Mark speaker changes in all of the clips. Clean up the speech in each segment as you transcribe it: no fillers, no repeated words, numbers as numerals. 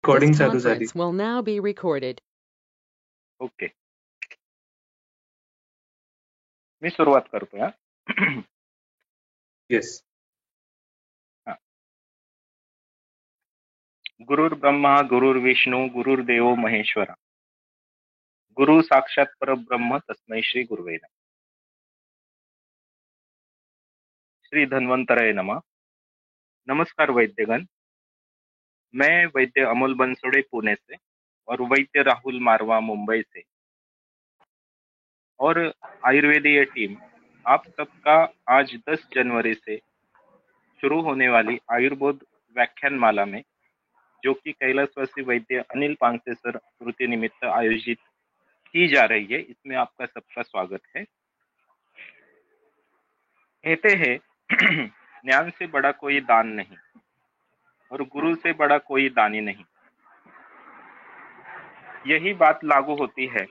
Speaker 1: Recording
Speaker 2: This
Speaker 1: चालू झाली.
Speaker 2: conference will now be recorded.
Speaker 3: Okay, मी सुरुवात करतो हा.
Speaker 1: Yes.
Speaker 3: गुरुर् ब्रह्मा गुरुर्विष्णू गुरुर्देवो महेश्वरा, गुरु साक्षात परब्रह्म तस्मै श्री गुरुवे नमः. श्री धन्वंतराय नमः. नमस्कार वैद्यगण, मैं वैद्य अमोल बंसोड़े पुणे से और वैद्य राहुल मारवा मुंबई से और आयुर्वेदीय टीम आप सबका आज 10 जनवरी से शुरू होने वाली आयुर्वेद व्याख्यान माला में, जो कि कैलाशवासी वैद्य अनिल पांगसे सर स्मृति निमित्त आयोजित की जा रही है, इसमें आपका सबका स्वागत है. कहते हैं ज्ञान से बड़ा कोई दान नहीं और गुरु से बड़ा कोई दानी नहीं. यही बात लागू होती है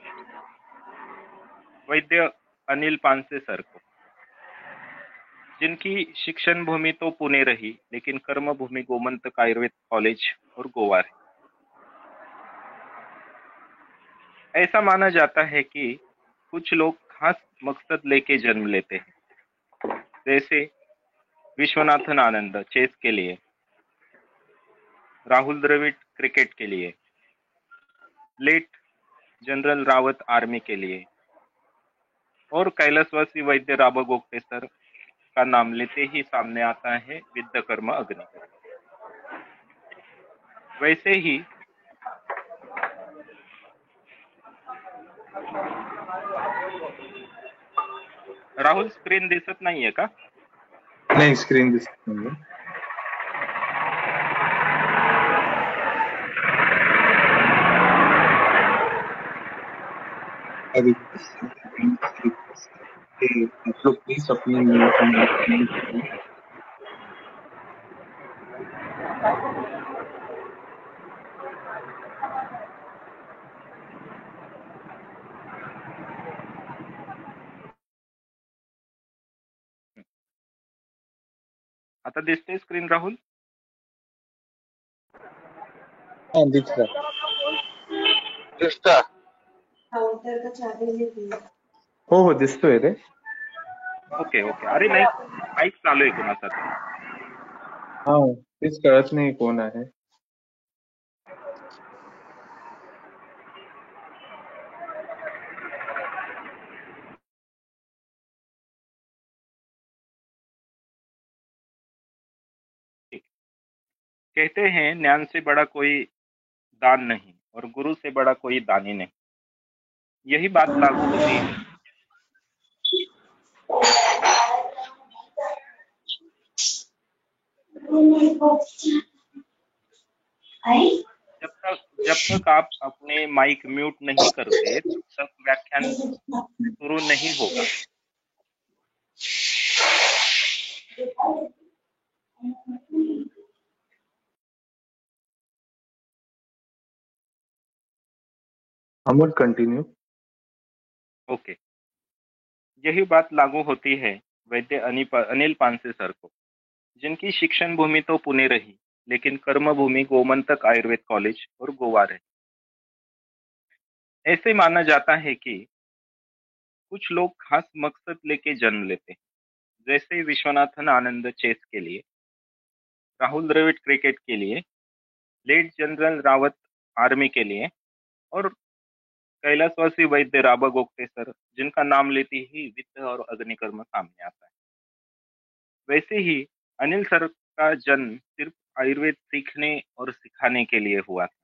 Speaker 3: वैद्य अनिल पांगसे सर को, जिनकी शिक्षण भूमि तो पुणे रही, लेकिन कर्म भूमि गोमंतक आयुर्वेद कॉलेज और गोवा है. ऐसा माना जाता है कि कुछ लोग खास मकसद लेके जन्म लेते हैं, जैसे विश्वनाथन आनंद चेस के लिए, राहुल द्रविड़ क्रिकेट के लिए, लेट जनरल रावत आर्मी के लिए, और कैलाशवासी वैद्य राबा गोगटे सर का नाम लेते ही सामने आता है विद्याकर्म अग्निकर्म. वैसे ही राहुल, स्क्रीन दिसत नाहीये का?
Speaker 1: नाही, स्क्रीन दिसत नाहीये. अभी आप लोग प्लीज अपनी
Speaker 3: आता दिसते स्क्रीन राहुल?
Speaker 1: दिसतं. हो दिसतोय रे.
Speaker 3: Okay okay. अरे नाही, माईक चालू आहे कुणाचा तरी.
Speaker 1: हा, तेच कळत नाही कोण आहे.
Speaker 3: कहते हैं ज्ञान से बड़ा कोई दान नहीं और गुरु से बड़ा कोई दानी नहीं. यही बात लागू होती है जब तक आप अपने माइक म्यूट नहीं करते, तब तक व्याख्यान शुरू नहीं होगा.
Speaker 1: अमोल कंटिन्यू.
Speaker 3: ओके. यही बात लागू होती है वैद्य अनिल पांगसे सर को, जिनकी शिक्षण भूमि तो पुणे रही, लेकिन कर्म भूमि गोमंतक आयुर्वेद कॉलेज और गोवा रही. ऐसे माना जाता है कि कुछ लोग खास मकसद लेके जन्म लेते हैं, जैसे विश्वनाथन आनंद चेस के लिए, राहुल द्रविड़ क्रिकेट के लिए, लेट जनरल रावत आर्मी के लिए, और कैलाशवासी वैद्य राबा गोगटे सर, जिनका नाम लेते ही विद्या और अग्निकर्म सामने आता है. वैसे ही अनिल सर का जन्म सिर्फ आयुर्वेद सीखने और सिखाने के लिए हुआ था.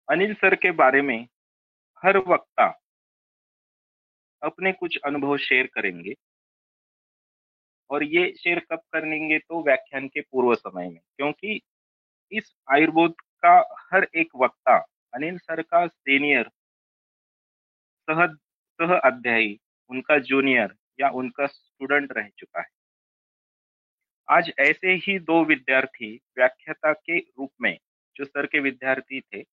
Speaker 3: अनिल सर के बारे में हर वक्ता अपने कुछ अनुभव शेयर करेंगे, और ये शेयर कब करेंगे? तो व्याख्यान के पूर्व समय में, क्योंकि इस आयुर्वेद का हर एक वक्ता अनिल सर का सीनियर, सह सह अध्यायी, उनका जूनियर या उनका स्टूडेंट रह चुका है. आज ऐसे ही 2 विद्यार्थी व्याख्याता के रूप में, जो सर के विद्यार्थी थे,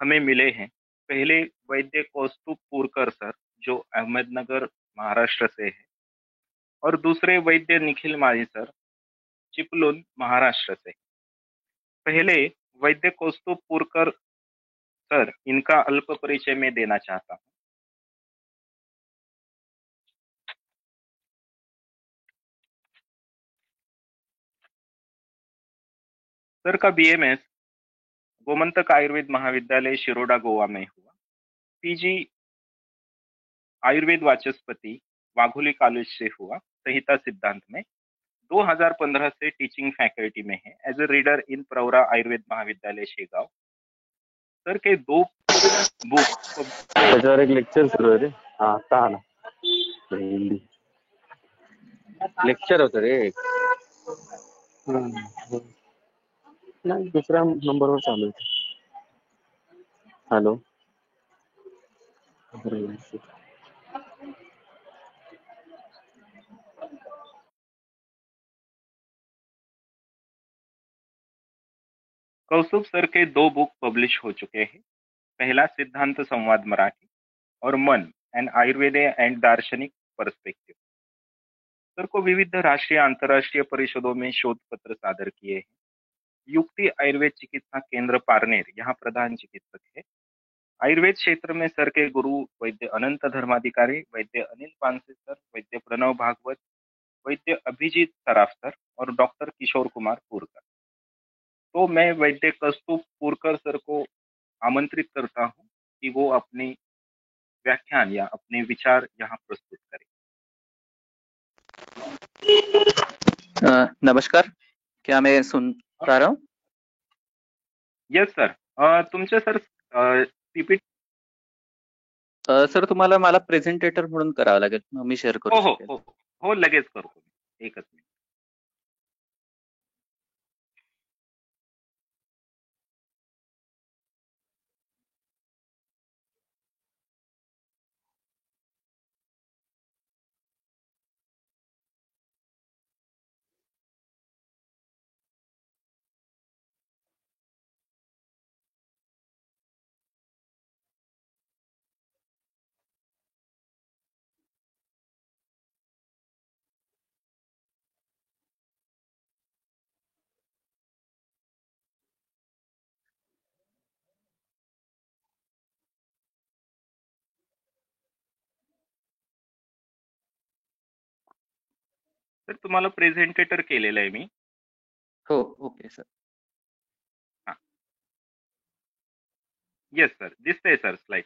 Speaker 3: हमें मिले हैं. पहले वैद्य कौस्तुभ पुरकर सर, जो अहमदनगर महाराष्ट्र से है, और दूसरे वैद्य निखिल माली सर, चिपलून महाराष्ट्र से. पहले वैद्य कौस्तुभ पुरकर सर, इनका अल्प परिचय मैं देना चाहता हूँ। सर का बीएमएस गोमंतक आयुर्वेद महाविद्यालय शिरोडा गोवा में हुआ। पीजी आयुर्वेद वाचस्पति वाघोली कॉलेज से हुआ संहिता सिद्धांत में। 2015 से टीचिंग फैकल्टी में है as a reader in Pravara Ayurved Mahavidyalaya Shegaon. Sir के 2 बुक
Speaker 2: त्याच्यावर एक लेक्चर सुरू आहे रे. हा आता आला हिंदी लेक्चर होतं रे. नाही दुसऱ्या नंबरवर चालू आहे. हॅलो.
Speaker 3: कौस्तुभ सर के 2 बुक पब्लिश हो चुके हैं। पहला सिद्धांत संवाद मराठी और मन एंड आयुर्वेद एंड दार्शनिक पर्सपेक्टिव। सर को विविध राष्ट्रीय अंतर्राष्ट्रीय परिषदों में शोध पत्र सादर किए हैं। युक्ति आयुर्वेद चिकित्सा केंद्र पारनेर यहाँ प्रधान चिकित्सक है। आयुर्वेद क्षेत्र में सर के गुरु वैद्य अनंत धर्माधिकारी, वैद्य अनिल पानसे सर, वैद्य प्रणव भागवत, वैद्य अभिजीत सराफ सर और डॉक्टर किशोर कुमार पुरकर। तो मैं वैद्य कौस्तुभ पुरकर सर को आमंत्रित करता हूं कि वो अपने व्याख्यान या अपने विचार यहाँ प्रस्तुत करें।
Speaker 4: नमस्कार, क्या मैं सुन पा रहा हूँ?
Speaker 3: Yes sir. तुमचे सर पीपीटी.
Speaker 4: सर तुम्हाला मला प्रेझेंटेटर म्हणून करावं लागेल, मग मी शेअर करू
Speaker 3: हो हो
Speaker 4: शकेल.
Speaker 3: हो हो लगेच करतो. एकच मिनिट. सर तुम्हाला प्रेझेंटेटर केलेलं आहे मी.
Speaker 4: हो, ओके सर.
Speaker 3: हां. येस सर, दिसतंय सर स्लाइड.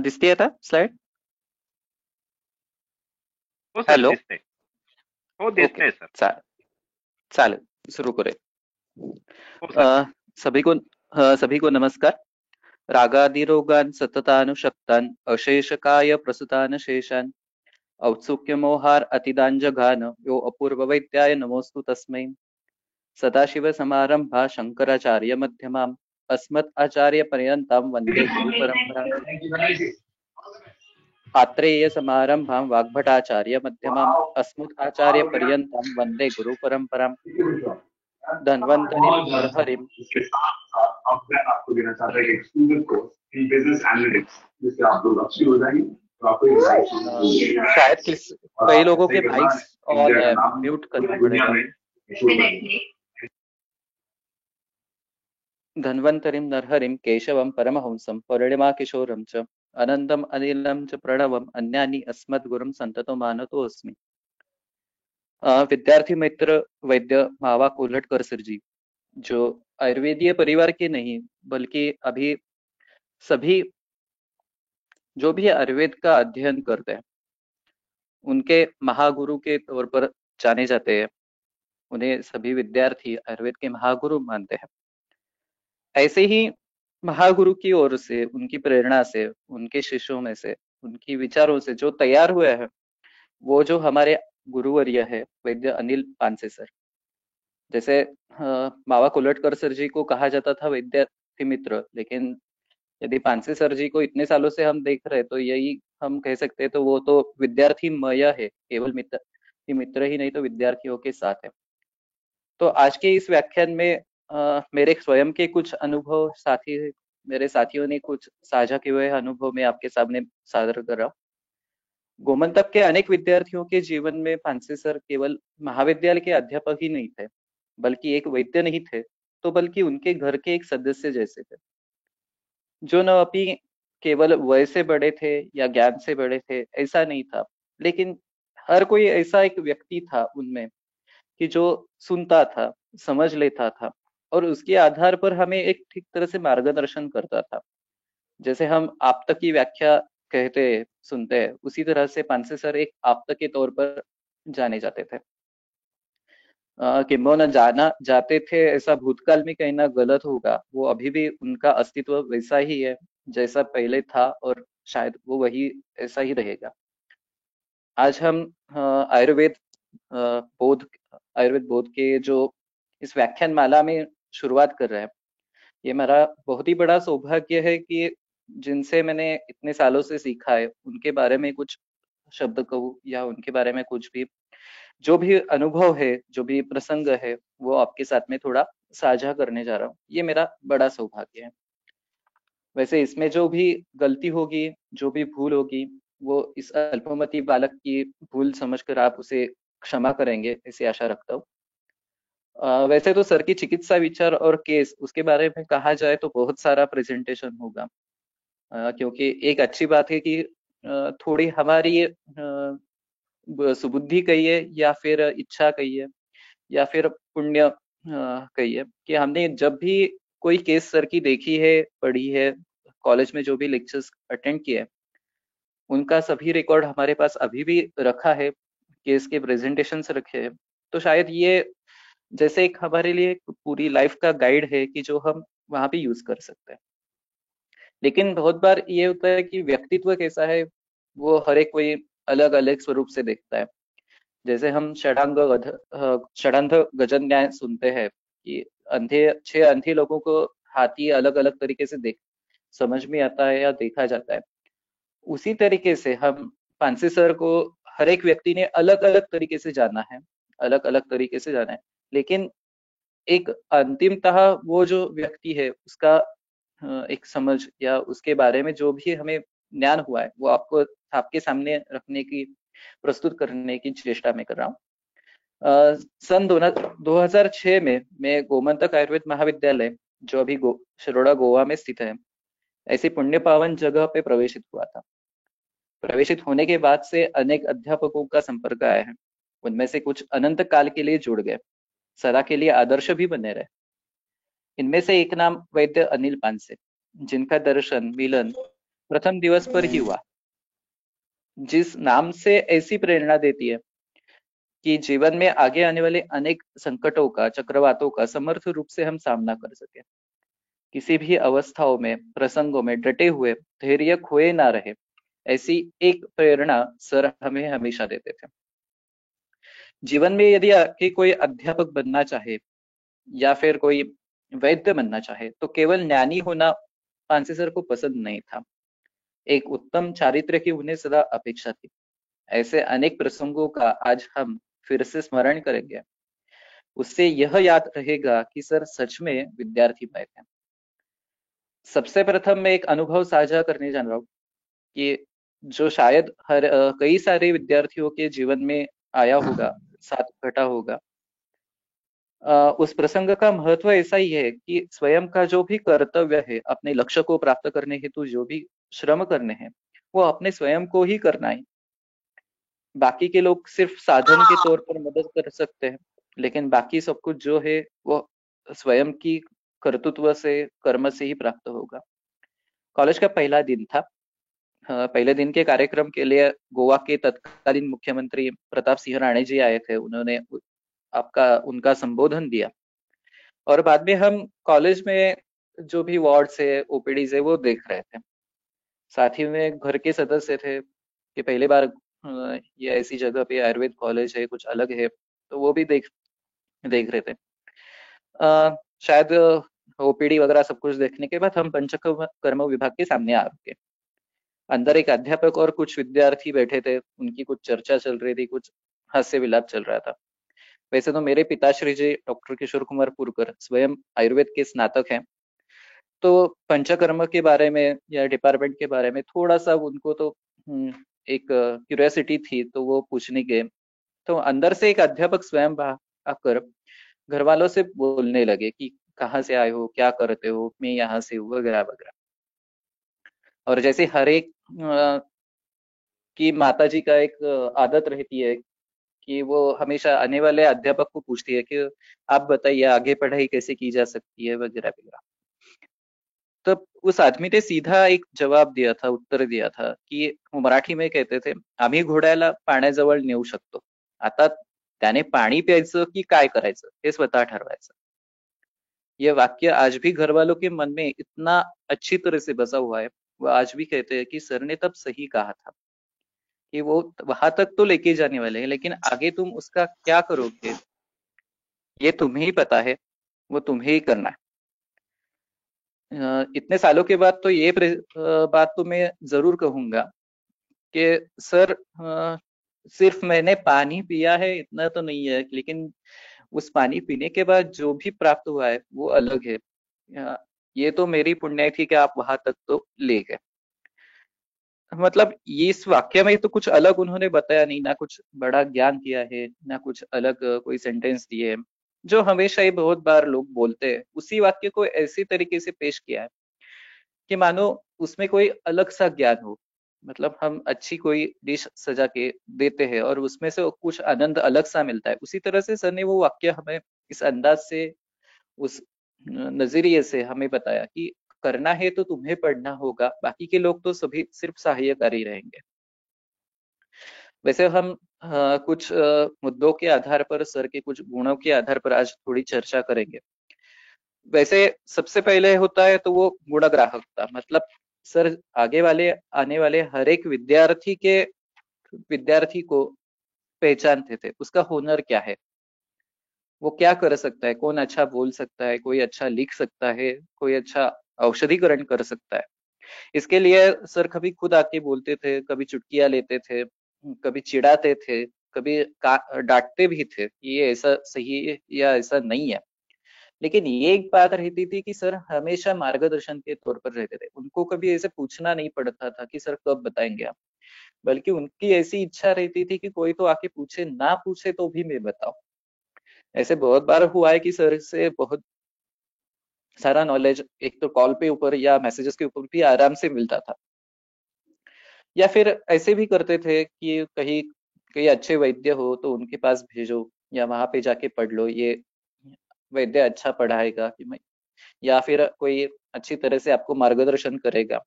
Speaker 4: दिसते आता स्लाइड?
Speaker 3: हो सर,
Speaker 4: हॅलो.
Speaker 3: दिसतंय. हो दिसतंय सर.
Speaker 4: चालेल, सुरू करें.
Speaker 3: हो सर.
Speaker 4: सभी को नमस्कार. रागादिरोगान सततानुशक्तान अशेषकाय प्रसुतान शेषान औत्सुक्यमोहार अतिदांजघान यो अपूर्व वैद्याय नमोस्तु तस्मै. सदाशिव समारंभा शंकराचार्य मध्यमाम अस्मत् आचार्य पर्यंताम वंदे गुरु परंपरा. आत्रेय समारंभां वाग्भटाचार्य मध्यमाम अस्मत् आचार्य पर्यंताम वंदे गुरु परंपराम. धन्वंतरि नरहरिम.
Speaker 5: आपको देना चाहता है exclusive course in business analytics जिससे आप लोग अच्छी हो जाएंगे तो आपको
Speaker 4: शायद कई लोगों के माइक्स ऑन है, म्यूट करना पड़ेगा. धन्वंतरिम नरहरिम केशवम परमहंसम परिणिमा किशोरम च अनंतम अनिलम च प्रणवम अन्यानि अस्मद्गुरुम संततो मानतो अस्मि. विद्यार्थी मित्र वैद्य मावा कोल्हटकर सर जी, जो आयुर्वेदीय परिवार के नहीं बल्कि अभी सभी जो भी आयुर्वेद का अध्ययन करते हैं उनके महागुरु के तौर पर जाने जाते हैं. उन्हें सभी विद्यार्थी आयुर्वेद के महागुरु मानते हैं. ऐसे ही महागुरु की ओर से, उनकी प्रेरणा से, उनके शिष्यों में से, उनकी विचारों से जो तैयार हुए हैं वो जो हमारे गुरुवर्य है वैद्य अनिल पानसे सर. जैसे मावा कोल्हटकर सर जी को कहा जाता था विद्यार्थी मित्र, लेकिन यदि पानसे सर जी को इतने सालों से हम देख रहे तो यही हम कह सकते हैं तो वो तो विद्यार्थी मय है, केवल मित्र कि मित्र ही नहीं तो विद्यार्थियों के साथ है। तो आज के इस व्याख्यान में मेरे स्वयं के कुछ अनुभव, मेरे साथियों ने कुछ साझा किए हुए अनुभव मैं आपके सामने सादर कर रहा हूँ। गोमंतक के अनेक विद्यार्थियों के जीवन में फांसी सर केवल महाविद्यालय के अध्यापक ही नहीं थे, बल्कि एक वैद्य नहीं थे, तो बल्कि उनके घर के एक सदस्य जैसे थे, जो न अभी केवल वय से बड़े थे या ज्ञान से बड़े थे, ऐसा नहीं था, लेकिन हर कोई ऐसा एक व्यक्ति था उनमें कि जो सुनता था, समझ लेता था और उसके आधार पर हमें एक ठीक तरह से मार्गदर्शन करता था। जैसे हम आप्त की व्याख्या कहते सुनते हैं, उसी तरह से पांसे सर एक आप्त के तौर पर जाने जाते थे। किंबहुना जाना जाते थे ऐसा भूतकाल में कहना गलत होगा, वो अभी भी उनका अस्तित्व वैसा ही है जैसा पहले था और शायद वो वही ऐसा ही रहेगा। आज हम आयुर्वेद बोध के जो इस व्याख्यान माला में शुरुआत कर रहे हैं, ये मेरा बहुत ही बड़ा सौभाग्य है कि जिनसे मैंने इतने सालों से सीखा है उनके बारे में कुछ शब्द कहूँ या उनके बारे में कुछ भी, जो भी अनुभव है, जो भी प्रसंग है, वो आपके साथ में थोड़ा साझा करने जा रहा हूँ। ये मेरा बड़ा सौभाग्य है। वैसे इसमें जो भी गलती होगी, जो भी भूल होगी, वो इस अल्पमति बालक की भूल समझकर आप उसे क्षमा करेंगे, ऐसी आशा रखता हूँ। वैसे तो सर की चिकित्सा विचार और केस, उसके बारे में कहा जाए तो बहुत सारा प्रेजेंटेशन होगा, क्योंकि एक अच्छी बात है कि थोड़ी हमारी सुबुद्धि कहिए या फिर इच्छा कहिए या फिर पुण्य कहिए, कि हमने जब भी कोई केस सर की देखी है, पढ़ी है, कॉलेज में जो भी लेक्चर्स अटेंड किए, उनका सभी रिकॉर्ड हमारे पास अभी भी रखा है, केस के प्रेजेंटेशंस रखे हैं। तो शायद ये जैसे एक हमारे लिए पूरी लाइफ का गाइड है कि जो हम वहां पे यूज कर सकते हैं। लेकिन बहुत बार ये होता है कि व्यक्तित्व कैसा है वो हर एक कोई अलग अलग स्वरूप से देखता है। जैसे हम षडांध गजन न्याय सुनते हैं कि 6 अंधे लोगों को हाथी अलग अलग तरीके से समझ में आता है या देखा जाता है। उसी तरीके से हम पांसे सर को हर एक व्यक्ति ने अलग अलग तरीके से जाना है, अलग अलग तरीके से जाना है, लेकिन एक अंतिमतः वो जो व्यक्ति है उसका एक समझ या उसके बारे में जो भी हमें ज्ञान हुआ है वो आपके सामने रखने की, प्रस्तुत करने की चेष्टा में कर रहा हूँ। सन 2006 में मैं गोमंतक आयुर्वेद महाविद्यालय, जो अभी शिरोडा गोवा में स्थित है, ऐसी पुण्य पावन जगह पे प्रवेशित हुआ था। प्रवेशित होने के बाद से अनेक अध्यापकों का संपर्क आया है, उनमें से कुछ अनंत काल के लिए जुड़ गए, सदा के लिए आदर्श भी बने रहे। इनमें से एक नाम वैद्य अनिल पांसे, जिनका दर्शन मिलन प्रथम दिवस पर ही हुआ, जिस नाम से ऐसी प्रेरणा देती है कि जीवन में आगे आने वाले अनेक संकटों का, चक्रवातों का समर्थ रूप से हम सामना कर सके। किसी भी अवस्थाओं में, प्रसंगों में डटे हुए, धैर्य खोए ना रहे, ऐसी एक प्रेरणा सर हमें हमेशा देते थे। जीवन में यदि आगे कोई अध्यापक बनना चाहे या फिर कोई वैद्य बनना चाहे तो केवल ज्ञानी होना पांसे सर को पसंद नहीं था, एक उत्तम चारित्र की उन्हें सदा अपेक्षा थी। ऐसे अनेक प्रसंगों का आज हम फिर से स्मरण करेंगे। उससे यह याद रहेगा कि सर सच में विद्यार्थी पाए थे। सबसे प्रथम मैं एक अनुभव साझा करने जा रहा हूँ कि जो शायद कई सारे विद्यार्थियों के जीवन में आया होगा, साथ घटा होगा। उस प्रसंग का महत्व ऐसा ही है कि स्वयं का जो भी कर्तव्य है, अपने लक्ष्य को प्राप्त करने हेतु जो भी श्रम करने हैं, वो अपने स्वयं को ही करना है। बाकी के लोग सिर्फ साधन के तौर पर मदद कर सकते हैं, लेकिन बाकी सब कुछ जो है वो स्वयं की कर्तृत्व से, कर्म से ही प्राप्त होगा। कॉलेज का पहला दिन था। पहले दिन के कार्यक्रम के लिए गोवा के तत्कालीन मुख्यमंत्री प्रताप सिंह राणे जी आए थे। उन्होंने उनका संबोधन दिया और बाद में हम कॉलेज में जो भी वार्ड्स है, ओपीडीज है, वो देख रहे थे। साथ ही में घर के सदस्य थे कि पहली बार ये ऐसी जगह पे आयुर्वेद कॉलेज है, कुछ अलग है, तो वो भी देख रहे थे। शायद ओपीडी वगैरह सब कुछ देखने के बाद हम पंचकर्म विभाग के सामने आ रुके। अंदर एक अध्यापक और कुछ विद्यार्थी बैठे थे, उनकी कुछ चर्चा चल रही थी, कुछ हास्य विलाप चल रहा था। वैसे तो मेरे पिताश्री जी डॉक्टर किशोर कुमार पुरकर स्वयं आयुर्वेद के स्नातक हैं, तो पंचकर्म के बारे में या डिपार्टमेंट के बारे में थोड़ा सा उनको तो एक क्यूरियोसिटी थी, तो वो पूछने गए। तो अंदर से एक अध्यापक स्वयं आकर घर वालों से बोलने लगे कि कहाँ से आए हो, क्या करते हो, मैं यहाँ से हूँ, वगैरह वगैरह। और जैसे हर एक की माता जी का एक आदत रहती है कि वो हमेशा आने वाले अध्यापक को पूछती है कि आप बताइए आगे पढ़ाई कैसे की जा सकती है, वगैरह वगैरह। तब उस आदमी ने सीधा एक जवाब दिया था, उत्तर दिया था की वो मराठी में कहते थे, आम्ही घोड्याला पाण्याजवळ नेऊ शकतो, आता त्याने पाणी प्यायचं की काय करायचं हे स्वतः ठरवायचं। ये वाक्य आज भी घर वालों के मन में इतना अच्छी तरह से बसा हुआ है। वो आज भी कहते हैं कि सर ने तब सही कहा था कि वो वहां तक तो लेके जाने वाले हैं, लेकिन आगे तुम उसका क्या करोगे ये तुम्हें ही पता है, वो तुम्हें ही करना है। इतने सालों के बाद तो ये बात तो मैं जरूर कहूंगा कि सर, सिर्फ मैंने पानी पिया है इतना तो नहीं है, लेकिन उस पानी पीने के बाद जो भी प्राप्त हुआ है वो अलग है। ये तो मेरी पुण्य थी कि आप वहां तक तो ले गए। मतलब ये इस वाक्य में तो कुछ अलग उन्होंने बताया नहीं, ना कुछ बड़ा ज्ञान दिया है, ना कुछ अलग कोई सेंटेंस दिए है, जो हमेशा ही बहुत बार लोग बोलते हैं। उसी वाक्य को ऐसी तरीके से पेश किया है कि मानो उसमें कोई अलग सा ज्ञान हो। मतलब हम अच्छी कोई डिश सजा के देते हैं और उसमें से कुछ आनंद अलग सा मिलता है, उसी तरह से सर ने वो वाक्य हमें इस अंदाज से, उस नजरिए से हमें बताया कि करना है तो तुम्हें पढ़ना होगा, बाकी के लोग तो सभी सिर्फ सहायकारी रहेंगे। वैसे हम कुछ मुद्दों के आधार पर, सर के कुछ गुणों के आधार पर आज थोड़ी चर्चा करेंगे। वैसे सबसे पहले होता है तो वो गुणग्राहकता। मतलब सर आगे वाले आने वाले हर एक विद्यार्थी को पहचानते थे, उसका हुनर क्या है, वो क्या कर सकता है, कौन अच्छा बोल सकता है, कोई अच्छा लिख सकता है, कोई अच्छा औषधिकरण कर सकता है। इसके लिए सर कभी खुद आके बोलते थे, कभी चुटकियां लेते थे, कभी चिढ़ाते थे, कभी डांटते भी थे कि ये ऐसा सही है या ऐसा नहीं है। लेकिन ये एक बात रहती थी कि सर हमेशा मार्गदर्शन के तौर पर रहते थे, उनको कभी ऐसे पूछना नहीं पड़ता था कि सर कब बताएंगे आप, बल्कि उनकी ऐसी इच्छा रहती थी कि कोई तो आके पूछे, ना पूछे तो भी मैं बताऊं। ऐसे बहुत बार हुआ है कि सर से बहुत सारा नॉलेज एक तो कॉल पे ऊपर या मैसेजेस के ऊपर भी आराम से मिलता था। या फिर ऐसे भी करते थे कि कहीं कहीं अच्छे वैद्य हो तो उनके पास भेजो, या वहां पे जाके पढ़ लो, ये वैद्य अच्छा पढ़ाएगा कि मैं, या फिर कोई अच्छी तरह से आपको मार्गदर्शन करेगा।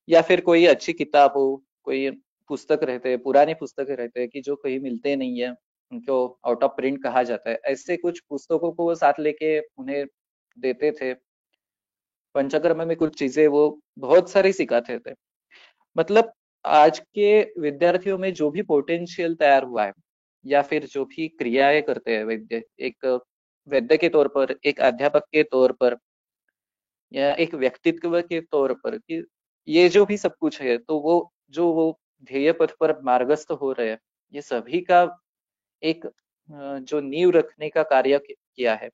Speaker 4: या फिर कोई अच्छी किताब हो, कोई पुस्तक रहते हैं, पुराने पुस्तक रहते हैं कि जो कहीं मिलते नहीं है, उनको आउट ऑफ प्रिंट कहा जाता है, ऐसे कुछ पुस्तकों को वो साथ लेके उन्हें देते थे। पंचकर्म में कुछ चीजें वो बहुत सारी सिखाते थे। मतलब आज के विद्यार्थियों में जो भी पोटेंशियल तैयार हुआ है, या फिर जो भी क्रियाएं करते हैं वैद्य, एक वैद्य के तौर पर, एक अध्यापक के तौर पर, या एक व्यक्तित्व के तौर पर, कि ये जो भी सब कुछ है, तो वो जो वो ध्येय पथ पर मार्गस्थ हो रहे हैं, ये सभी का एक जो नींव रखने का कार्य किया है,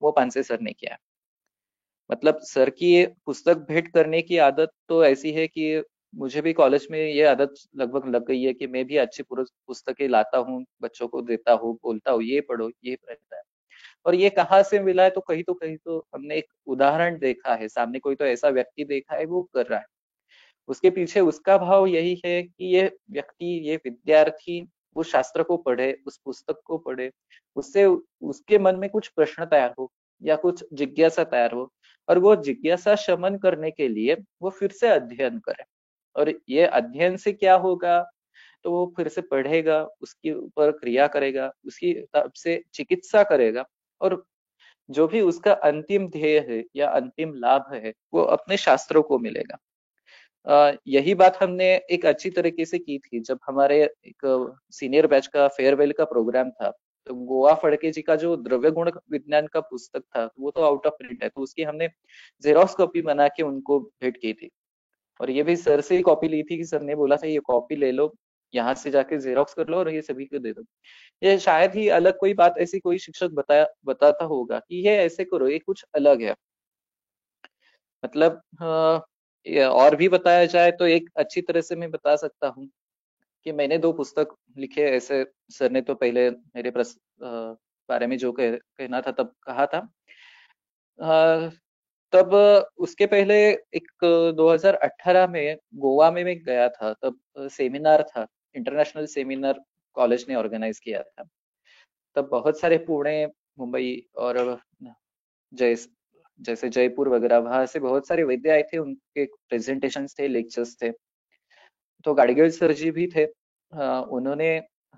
Speaker 4: वो पांसे सर ने किया है। मतलब सर की ये पुस्तक भेंट करने की आदत तो ऐसी है कि मुझे भी कॉलेज में ये आदत लगभग लग गई है कि मैं भी अच्छी पुस्तकें लाता हूँ, बच्चों को देता हूँ, बोलता हूँ ये पढ़ो, ये रहता है। और ये कहाँ से मिला है, तो कहीं तो हमने एक उदाहरण देखा है, सामने कोई तो ऐसा व्यक्ति देखा है वो कर रहा है, उसके पीछे उसका भाव यही है कि ये व्यक्ति, ये विद्यार्थी उस शास्त्र को पढ़े, उस पुस्तक को पढ़े, उससे उसके मन में कुछ प्रश्न तैयार हो या कुछ जिज्ञासा तैयार हो, और वो जिज्ञासा शमन करने के लिए वो फिर से अध्ययन करे। और ये अध्ययन से क्या होगा, तो वो फिर से पढ़ेगा, उसके ऊपर क्रिया करेगा, उसकी हिसाब से चिकित्सा करेगा, और जो भी उसका अंतिम ध्येय है या अंतिम लाभ है वो अपने शास्त्रों को मिलेगा। यही बात हमने एक अच्छी तरीके से की थी जब हमारे एक सीनियर बैच का फेयरवेल का प्रोग्राम था। तो गोवा फड़के जी का जो द्रव्य गुण विज्ञान का पुस्तक था वो तो आउट ऑफ प्रिंट है, तो उसकी हमने जेरोक्स कॉपी बना के उनको भेंट की थी। और ये भी सर से ही कॉपी ली थी कि सर ने बोला था ये कॉपी ले लो, यहाँ से जाके जेरोक्स कर लो और ये सभी को दे दो। ये शायद ही अलग कोई बात ऐसी कोई शिक्षक बताता होगा कि ये ऐसे करो, ये कुछ अलग है। मतलब ये और भी बताया जाए तो एक अच्छी तरह से मैं बता सकता हूँ कि मैंने 2 पुस्तक लिखे ऐसे। सर ने तो पहले मेरे बारे में जो कहना था तब कहा था। अ, तब उसके पहले एक 2018 में गोवा में मैं गया था। तब सेमिनार था, इंटरनेशनल सेमिनार कॉलेज ने ऑर्गेनाइज किया था। तब बहुत सारे पुणे, मुंबई और जैस जैसे जयपुर वगैरह वहां से बहुत सारे वैद्य आए थे, उनके प्रेजेंटेशंस थे, लेक्चर्स थे। तो गाडगिल सर जी भी थे। उन्होंने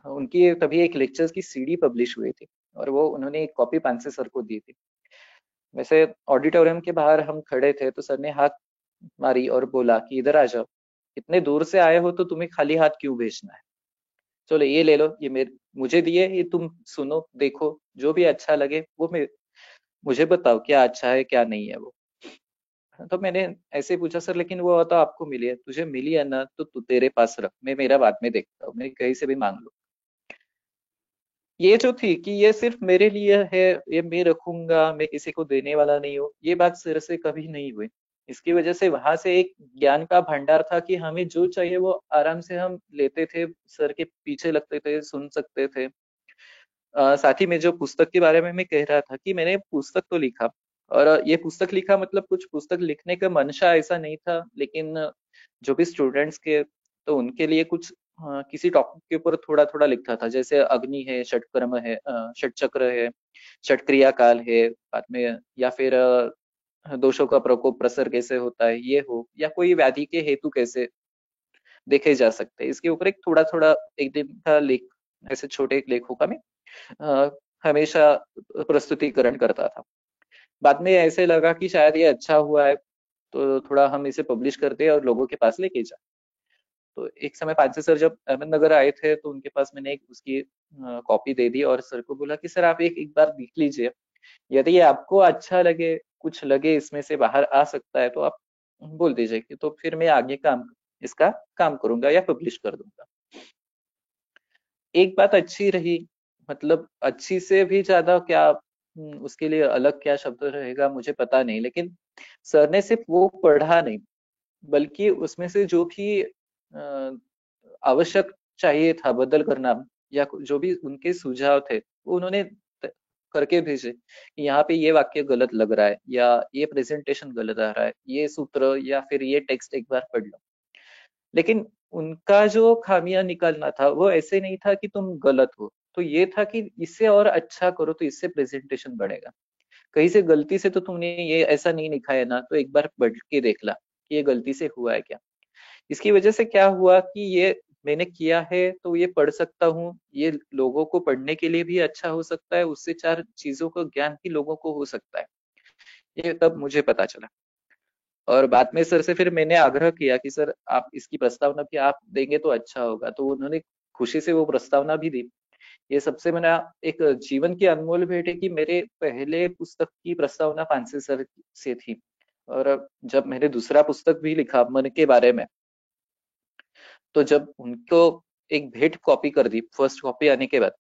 Speaker 4: उनकी तभी एक लेक्चर्स की सीडी पब्लिश हुई थी और वो उन्होंने एक कॉपी पांसे सर को दी थी। वैसे ऑडिटोरियम के बाहर हम खड़े थे तो सर ने हाथ मारी और बोला कि इधर आ जाओ, इतने दूर से आए हो तो तुम्हें खाली हाथ क्यों भेजना है, चलो ये ले लो, ये मुझे दिए, ये तुम सुनो देखो, जो भी अच्छा लगे वो मुझे बताओ क्या अच्छा है क्या नहीं है वो। तो मैंने ऐसे पूछा, सर लेकिन वो तो आपको मिली है, तुझे मिली है ना तो तू तेरे पास रख, मैं मेरा बाद में देखता हूँ, मैं कहीं से भी मांग लो। ये जो थी कि ये सिर्फ मेरे लिए है, ये मैं रखूंगा, मैं किसी को देने वाला नहीं हूँ, ये बात सर से कभी नहीं हुई। इसकी वजह से वहां से एक ज्ञान का भंडार था कि हमें जो चाहिए वो आराम से हम लेते थे, सर के पीछे लगते थे, सुन सकते थे। साथ ही में जो पुस्तक के बारे में मैं कह रहा था कि मैंने पुस्तक तो लिखा, और ये पुस्तक लिखा मतलब कुछ पुस्तक लिखने का मंशा ऐसा नहीं था, लेकिन जो भी स्टूडेंट्स के तो उनके लिए कुछ किसी टॉपिक के ऊपर थोड़ा थोड़ा लिखता था। जैसे अग्नि है, षटकर्म है, षटचक्र है, षटक्रिया काल है, बाद में या फिर दोषों का प्रकोप प्रसर कैसे होता है ये हो, या कोई व्याधि के हेतु कैसे देखे जा सकते हैं, इसके ऊपर एक थोड़ा थोड़ा एक दिन का लेख, ऐसे छोटे लेखों का मैं अ, हमेशा प्रस्तुतिकरण करता था। बाद में ऐसे लगा कि शायद ये अच्छा हुआ है तो थोड़ा हम इसे पब्लिश करते हैं और लोगों के पास लेके जाए। तो एक समय पांसे सर जब अहमदनगर आए थे तो उनके पास मैंने एक उसकी कॉपी दे दी और सर को बोला कि सर आप एक एक बार देख लीजिए, यदि ये आपको अच्छा लगे, कुछ लगे इसमें से बाहर आ सकता है तो आप बोल दीजिए कि तो फिर मैं आगे इसका काम करूंगा या पब्लिश कर दूंगा। एक बात अच्छी रही, मतलब अच्छी से भी ज्यादा क्या, उसके लिए अलग क्या शब्द रहेगा मुझे पता नहीं, लेकिन सर ने सिर्फ वो पढ़ा नहीं, बल्कि उसमें से जो भी आवश्यक चाहिए था बदल करना, या जो भी उनके सुझाव थे वो उन्होंने करके भेजे कि यहाँ पे ये वाक्य गलत लग रहा है, या ये प्रेजेंटेशन गलत आ रहा है, ये सूत्र या फिर ये टेक्स्ट एक बार पढ़ लो। लेकिन उनका जो खामियां निकालना था वो ऐसे नहीं था कि तुम गलत हो, तो ये था कि इससे और अच्छा करो तो इससे प्रेजेंटेशन बढ़ेगा, कहीं से गलती से तो तुमने ये ऐसा नहीं लिखा है ना, तो एक बार पढ़ के देख ला कि ये गलती से हुआ है क्या। इसकी वजह से क्या हुआ कि ये मैंने किया है तो ये पढ़ सकता हूँ, ये लोगों को पढ़ने के लिए भी अच्छा हो सकता है, उससे 4 चीजों का ज्ञान भी लोगों को हो सकता है, ये तब मुझे पता चला। और बाद में सर से फिर मैंने आग्रह किया कि सर आप इसकी प्रस्तावना भी आप देंगे तो अच्छा होगा, तो उन्होंने खुशी से वो प्रस्तावना भी दी। ये सबसे मेरा एक जीवन की अनमोल भेंट है कि मेरे पहले पुस्तक की प्रस्तावना पांसे सर से थी, और जब मैंने दूसरा पुस्तक भी लिखा मन के बारे में, तो जब उनको एक भेंट कॉपी कर दी फर्स्ट कॉपी आने के बाद,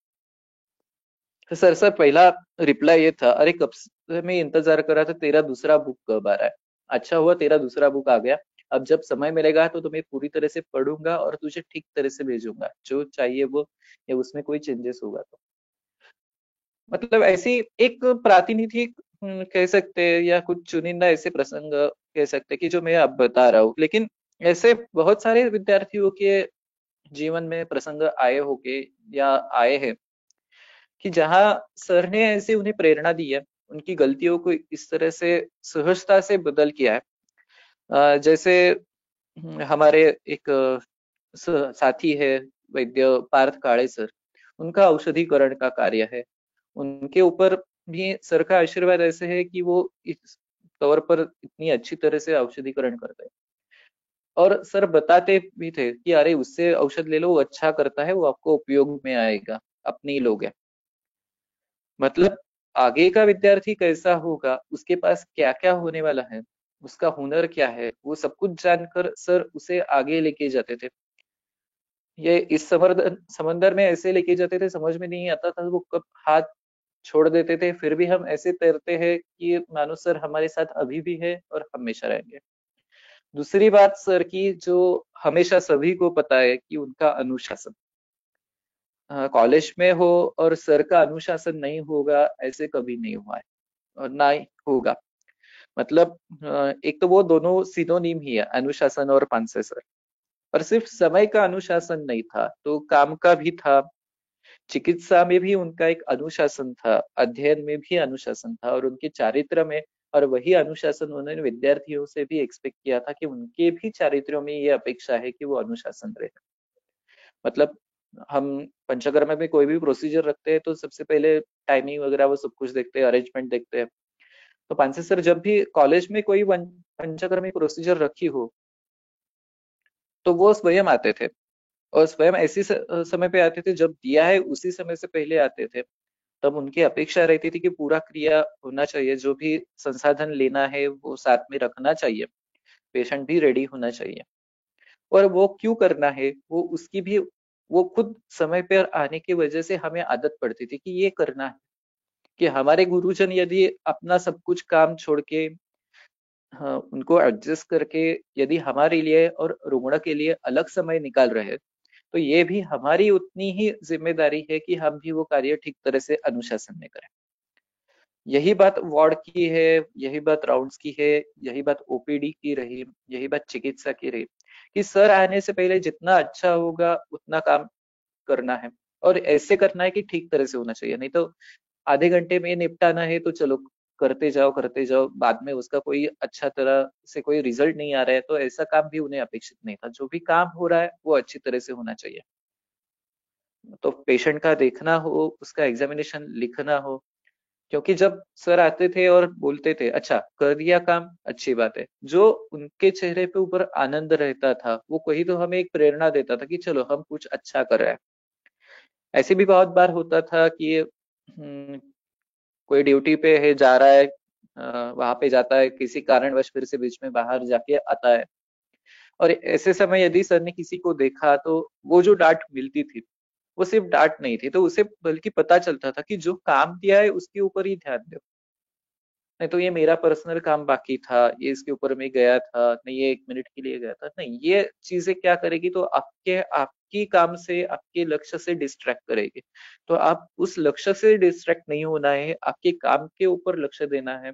Speaker 4: तो सर पहला रिप्लाई ये था, अरे कब से मैं इंतजार कर रहा था, तेरा दूसरा बुक कब आ रहा है, अच्छा हुआ तेरा दूसरा बुक आ गया, अब जब समय मिलेगा तो मैं पूरी तरह से पढ़ूंगा और तुझे ठीक तरह से भेजूंगा, जो चाहिए वो, या उसमें कोई चेंजेस होगा तो। मतलब ऐसी एक प्रातिनिधिक कह सकते हैं, या कुछ चुनिंदा ऐसे प्रसंग कह सकते हैं कि जो मैं अब बता रहा हूँ, लेकिन ऐसे बहुत सारे विद्यार्थियों के जीवन में प्रसंग आए होंगे या आए हैं कि जहाँ सर ने ऐसे उन्हें प्रेरणा दी है, उनकी गलतियों को इस तरह से सहजता से बदल किया है। जैसे हमारे एक साथी है वैद्य पार्थ काळे सर, उनका औषधिकरण का कार्य है, उनके ऊपर भी सर का आशीर्वाद ऐसे है कि वो इस तौर पर इतनी अच्छी तरह से औषधिकरण करते हैं, और सर बताते भी थे कि अरे उससे औषध ले लो, वो अच्छा करता है, वो आपको उपयोग में आएगा, अपने ही लोग हैं। मतलब आगे का विद्यार्थी कैसा होगा, उसके पास क्या क्या होने वाला है, उसका हुनर क्या है, वो सब कुछ जानकर सर उसे आगे लेके जाते थे। ये इस समंदर में ऐसे लेके जाते थे, समझ में नहीं आता था वो कब हाथ छोड़ देते थे, फिर भी हम ऐसे तैरते हैं कि मानो सर हमारे साथ अभी भी है और हमेशा रहेंगे। दूसरी बात सर की, जो हमेशा सभी को पता है कि उनका अनुशासन, कॉलेज में हो और सर का अनुशासन नहीं होगा ऐसे कभी नहीं हुआ है और ना ही होगा। मतलब एक तो वो दोनों सिनोनिम ही है, अनुशासन और पांसे सर। और सिर्फ समय का अनुशासन नहीं था, तो काम का भी था, चिकित्सा में भी उनका एक अनुशासन था, अध्ययन में भी अनुशासन था, और उनके चारित्र में, और वही अनुशासन उन्होंने विद्यार्थियों से भी एक्सपेक्ट किया था कि उनके भी चारित्र्यों में ये अपेक्षा है कि वो अनुशासन रहे। मतलब हम पंचकर्म में कोई भी प्रोसीजर रखते हैं तो सबसे पहले टाइमिंग वगैरह वो सब कुछ देखते हैं, अरेंजमेंट देखते हैं। तो पांसे सर जब भी कॉलेज में कोई पंचकर्मी प्रोसीजर रखी हो तो वो स्वयं आते थे, और स्वयं ऐसी समय पे आते थे जब दिया है उसी समय से पहले आते थे। तब उनकी अपेक्षा रहती थी कि पूरा क्रिया होना चाहिए, जो भी संसाधन लेना है वो साथ में रखना चाहिए, पेशेंट भी रेडी होना चाहिए। और वो क्यों करना है, वो उसकी भी वो खुद समय पर आने की वजह से हमें आदत पड़ती थी कि ये करना है। कि हमारे गुरुजन यदि अपना सब कुछ काम छोड़ के, हाँ, उनको एडजस्ट करके यदि हमारे लिए और रुग्ण के लिए अलग समय निकाल रहे हैं, तो ये भी हमारी उतनी ही जिम्मेदारी है कि हम भी वो कार्य ठीक तरह से अनुशासन में करें। यही बात वार्ड की है, यही बात राउंड्स की है, यही बात ओपीडी की रही, यही बात चिकित्सा की रही, कि सर आने से पहले जितना अच्छा होगा उतना काम करना है, और ऐसे करना है कि ठीक तरह से होना चाहिए। नहीं तो आधे घंटे में निपटाना है तो चलो करते जाओ, बाद में उसका कोई अच्छा तरह से कोई रिजल्ट नहीं आ रहा है तो ऐसा काम भी उन्हें अपेक्षित नहीं था। जो भी काम हो रहा है वो अच्छी तरह से होना चाहिए। तो पेशेंट का देखना हो, उसका एग्जामिनेशन लिखना हो, क्योंकि जब सर आते थे और बोलते थे अच्छा कर दिया काम, अच्छी बात है, जो उनके चेहरे पे ऊपर आनंद रहता था वो कहीं तो हमें एक प्रेरणा देता था कि चलो हम कुछ अच्छा कर रहे हैं। ऐसे भी बहुत बार होता था कि कोई ड्यूटी पे है, जा रहा है, वहां पे जाता है, किसी कारणवश फिर से बीच में बाहर जाके आता है, और ऐसे समय यदि सर ने किसी को देखा तो वो जो डांट मिलती थी वो सिर्फ डांट नहीं थी, तो उसे बल्कि पता चलता था कि जो काम दिया है उसके ऊपर ही ध्यान दो। नहीं तो ये मेरा पर्सनल काम बाकी था, ये इसके ऊपर मैं गया था, नहीं ये 1 मिनट के लिए गया था, नहीं, ये चीजें क्या करेगी तो आपकी काम से, आपके लक्ष्य से डिस्ट्रैक्ट करेगी। तो आप उस लक्ष्य से डिस्ट्रैक्ट नहीं होना है, आपके काम के ऊपर लक्ष्य देना है,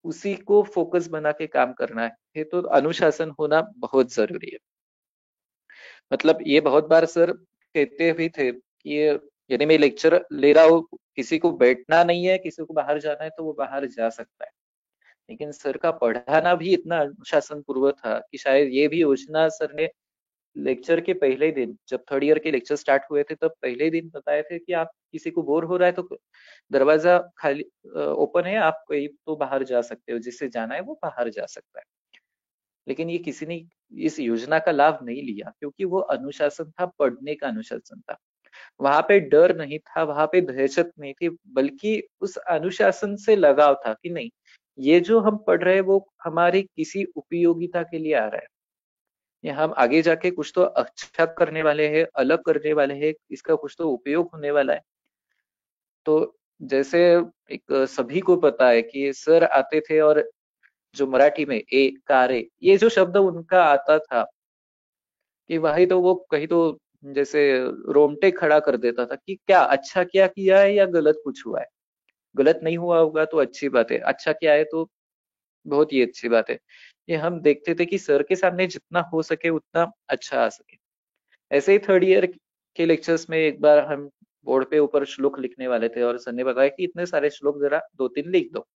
Speaker 4: उसी को फोकस बना के काम करना है। तो अनुशासन होना बहुत जरूरी है। मतलब ये बहुत बार सर कहते भी थे कि यदि मैं लेक्चर ले रहा हूँ, किसी को बैठना नहीं है, किसी को बाहर जाना है तो वो बाहर जा सकता है। लेकिन सर का पढ़ाना भी इतना अनुशासन पूर्वक था कि शायद ये भी योजना सर ने लेक्चर के पहले दिन, जब थर्ड ईयर के लेक्चर स्टार्ट हुए थे तब पहले दिन बताए थे कि आप किसी को बोर हो रहा है तो दरवाजा खाली ओपन है, आप कहीं तो बाहर जा सकते हो, जिससे जाना है वो बाहर जा सकता है। लेकिन ये किसी ने इस योजना का लाभ नहीं लिया, क्योंकि वो अनुशासन था, पढ़ने का अनुशासन था। वहां पे डर नहीं था, वहां पे दहशत नहीं थी, बल्कि उस अनुशासन से लगाव था कि नहीं, ये जो हम पढ़ रहे हैं वो हमारी किसी उपयोगिता के लिए आ रहा है, ये हम आगे जाके कुछ तो अच्छा करने वाले हैं, अलग करने वाले हैं, इसका कुछ तो उपयोग होने वाला है। तो जैसे एक सभी को पता है कि सर आते थे और जो मराठी में ए कारे, ये जो शब्द उनका आता था कि वही तो वो कहीं तो जैसे रोमटे खड़ा कर देता था कि क्या अच्छा क्या किया है या गलत कुछ हुआ है। गलत नहीं हुआ होगा तो अच्छी बात है, अच्छा किया है तो बहुत ही अच्छी बात है। ये हम देखते थे कि सर के सामने जितना हो सके उतना अच्छा आ सके। ऐसे ही थर्ड ईयर के लेक्चर्स में एक बार हम बोर्ड पे ऊपर श्लोक लिखने वाले थे और सर ने बताया कि इतने सारे श्लोक जरा 2-3 लिख दो।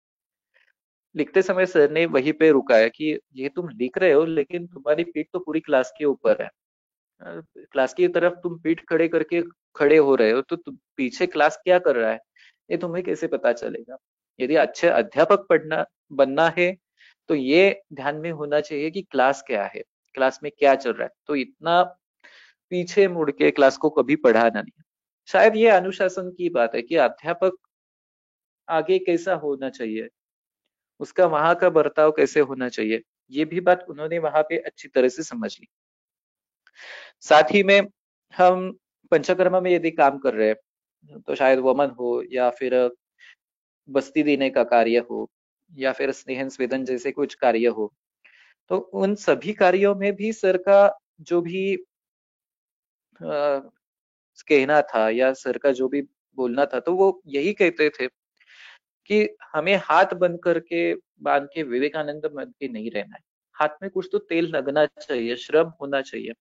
Speaker 4: लिखते समय सर ने वहीं पे रुकाया कि ये तुम लिख रहे हो लेकिन तुम्हारी पीठ तो पूरी क्लास के ऊपर है, क्लास की तरफ तुम पीठ खड़े करके खड़े हो रहे हो तो पीछे क्लास क्या कर रहा है ये तुम्हें कैसे पता चलेगा। यदि अच्छे अध्यापक बनना है तो ये ध्यान में होना चाहिए कि क्लास क्या है, क्लास में क्या चल रहा है, तो इतना पीछे मुड़ के क्लास को कभी पढ़ाना नहीं। शायद ये अनुशासन की बात है कि अध्यापक आगे कैसा होना चाहिए, उसका वहां का बर्ताव कैसे होना चाहिए, ये भी बात उन्होंने वहां पे अच्छी तरह से समझ ली। साथ ही में हम पंचकर्मा में यदि काम कर रहे हैं तो शायद वमन हो या फिर बस्ती देने का कार्य हो या फिर स्नेहन स्वेदन जैसे कुछ कार्य हो, तो उन सभी कार्यों में भी सर का जो भी कहना था या सर का जो भी बोलना था, तो वो यही कहते थे कि हमें हाथ बांध के विवेकानंद बन के नहीं रहना है। हाथ में कुछ तो तेल लगना चाहिए, श्रम होना चाहिए।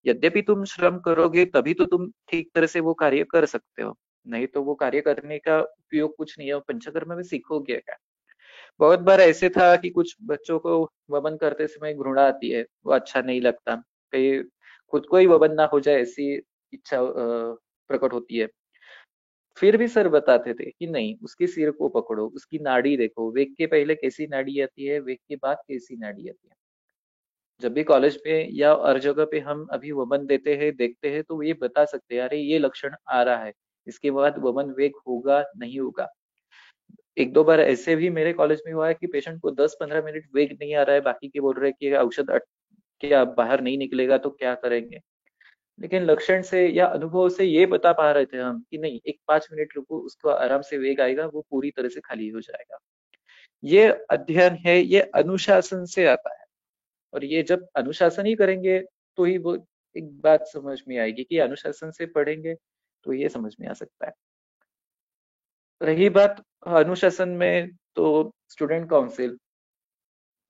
Speaker 4: यद्यपि तुम श्रम करोगे तभी तो तुम ठीक तरह से वो कार्य कर सकते हो, नहीं तो वो कार्य करने का उपयोग कुछ नहीं है। पंचकर्म में सीखोगे क्या? बहुत बार ऐसे था कि कुछ बच्चों को वमन करते समय घृणा आती है, वो अच्छा नहीं लगता, कहीं खुद को ही वमन ना हो जाए ऐसी इच्छा प्रकट होती है। फिर भी सर बताते थे कि नहीं, उसके सिर को पकड़ो, उसकी नाड़ी देखो, वेग के पहले कैसी नाड़ी आती है, वेग के बाद कैसी नाड़ी आती है। जब भी कॉलेज में या हर जगह पे हम अभी वमन देते हैं, देखते हैं, तो ये बता सकते हैं अरे ये लक्षण आ रहा है, इसके बाद वमन वेग होगा नहीं होगा। एक दो बार ऐसे भी मेरे कॉलेज में हुआ है कि पेशेंट को 10-15 मिनट वेग नहीं आ रहा है, बाकी के बोल रहे हैं कि औषध के अब बाहर नहीं निकलेगा तो क्या करेंगे। लेकिन लक्षण से या अनुभव से ये बता पा रहे थे हम कि नहीं, एक 5 मिनट रुको, उसको आराम से वेग आएगा, वो पूरी तरह से खाली हो जाएगा। ये अध्ययन है, ये अनुशासन से आता है। और ये जब अनुशासन ही करेंगे तो ही वो एक बात समझ में आएगी कि अनुशासन से पढ़ेंगे तो ये समझ में आ सकता है। रही बात अनुशासन में, तो स्टूडेंट काउंसिल,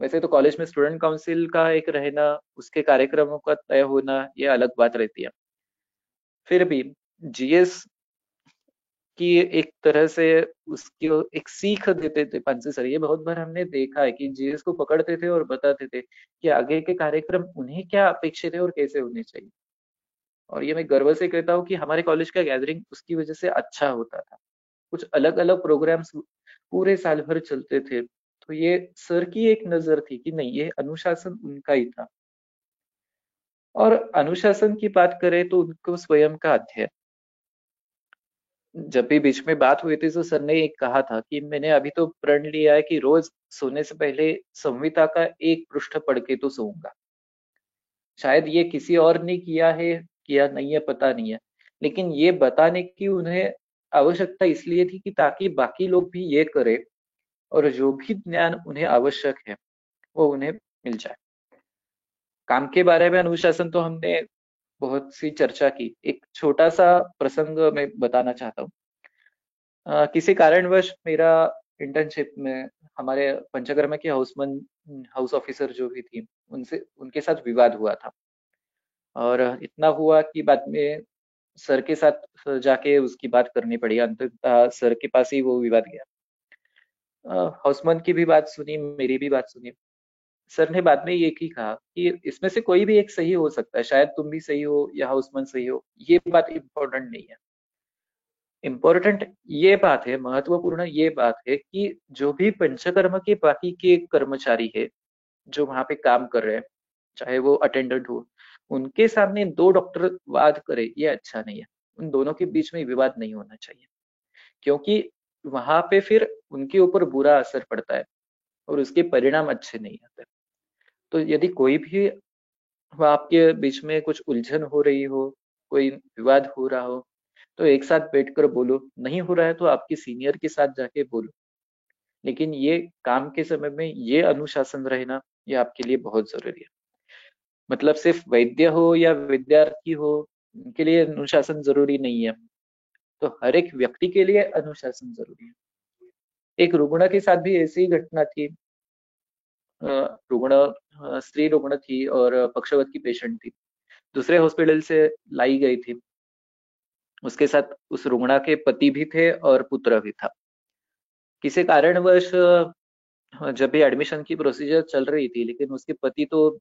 Speaker 4: वैसे तो कॉलेज में स्टूडेंट काउंसिल का एक रहना, उसके कार्यक्रमों का तय होना, ये अलग बात रहती है। फिर भी जीएस की एक तरह से उसकी एक सीख देते थे पांसे सर। ये बहुत बार हमने देखा है कि जीएस को पकड़ते थे और बताते थे कि आगे के कार्यक्रम उन्हें क्या अपेक्षित है और कैसे होने चाहिए। और ये मैं गर्व से कहता हूँ कि हमारे कॉलेज का गैदरिंग उसकी वजह से अच्छा होता था। कुछ अलग अलग प्रोग्राम्स पूरे साल भर चलते थे, तो ये सर की एक नजर थी कि नहीं, ये अनुशासन उनका ही था। और अनुशासन की बात करें तो उनको स्वयं का अध्ययन, जब भी बीच में बात हुई थी तो सर ने एक कहा था कि मैंने अभी तो प्रण लिया है कि रोज सोने से पहले संहिता का एक पृष्ठ पढ़ के तो सोऊंगा। शायद ये किसी और ने किया है, किया नहीं है, पता नहीं है, लेकिन ये बताने की उन्हें आवश्यकता इसलिए थी कि ताकि बाकी लोग भी ये करें और जो भी ज्ञान उन्हें आवश्यक है वो उन्हें मिल जाए। काम के बारे में अनुशासन तो हमने बहुत सी चर्चा की। एक छोटा सा प्रसंग मैं बताना चाहता हूँ। किसी कारणवश मेरा इंटर्नशिप में हमारे पंचकर्मा की हाउस ऑफिसर जो भी थी, उनसे उनके साथ विवाद हुआ था। और इतना हुआ कि बाद में सर के साथ जाके उसकी बात करनी पड़ी। अंततः सर के पास ही वो विवाद गया। हाउसमैन की भी बात सुनी, मेरी भी बात सुनी। सर ने बाद में ये ही कहा कि इसमें से कोई भी एक सही हो सकता है, शायद तुम भी सही हो या हाउसमैन सही हो, ये बात इम्पोर्टेंट नहीं है। इम्पोर्टेंट ये बात है, महत्वपूर्ण ये बात है कि जो भी पंचकर्म के बाकी के कर्मचारी है जो वहां पे काम कर रहे हैं, चाहे वो अटेंडेंट हो, उनके सामने दो डॉक्टर वाद करे, ये अच्छा नहीं है। उन दोनों के बीच में विवाद नहीं होना चाहिए, क्योंकि वहां पे फिर उनके ऊपर बुरा असर पड़ता है और उसके परिणाम अच्छे नहीं आते। तो यदि कोई भी आपके बीच में कुछ उलझन हो रही हो, कोई विवाद हो रहा हो, तो एक साथ बैठकर बोलो। नहीं हो रहा है तो आपके सीनियर के साथ जाके बोलो। लेकिन ये काम के समय में ये अनुशासन रहना, ये आपके लिए बहुत जरूरी है। मतलब सिर्फ वैद्य हो या विद्यार्थी हो, उनके लिए अनुशासन जरूरी नहीं है, तो हर एक व्यक्ति के लिए अनुशासन जरूरी है। एक रुग्ण के साथ भी ऐसी ही घटना थी। रुग्ण स्त्री रुग्ण थी और पक्षवत की पेशेंट थी, दूसरे हॉस्पिटल से लाई गई थी। उसके साथ उस रुग्णा के पति भी थे और पुत्र भी था। किसी कारणवश जब भी एडमिशन की प्रोसीजर चल रही थी, लेकिन उसके पति तो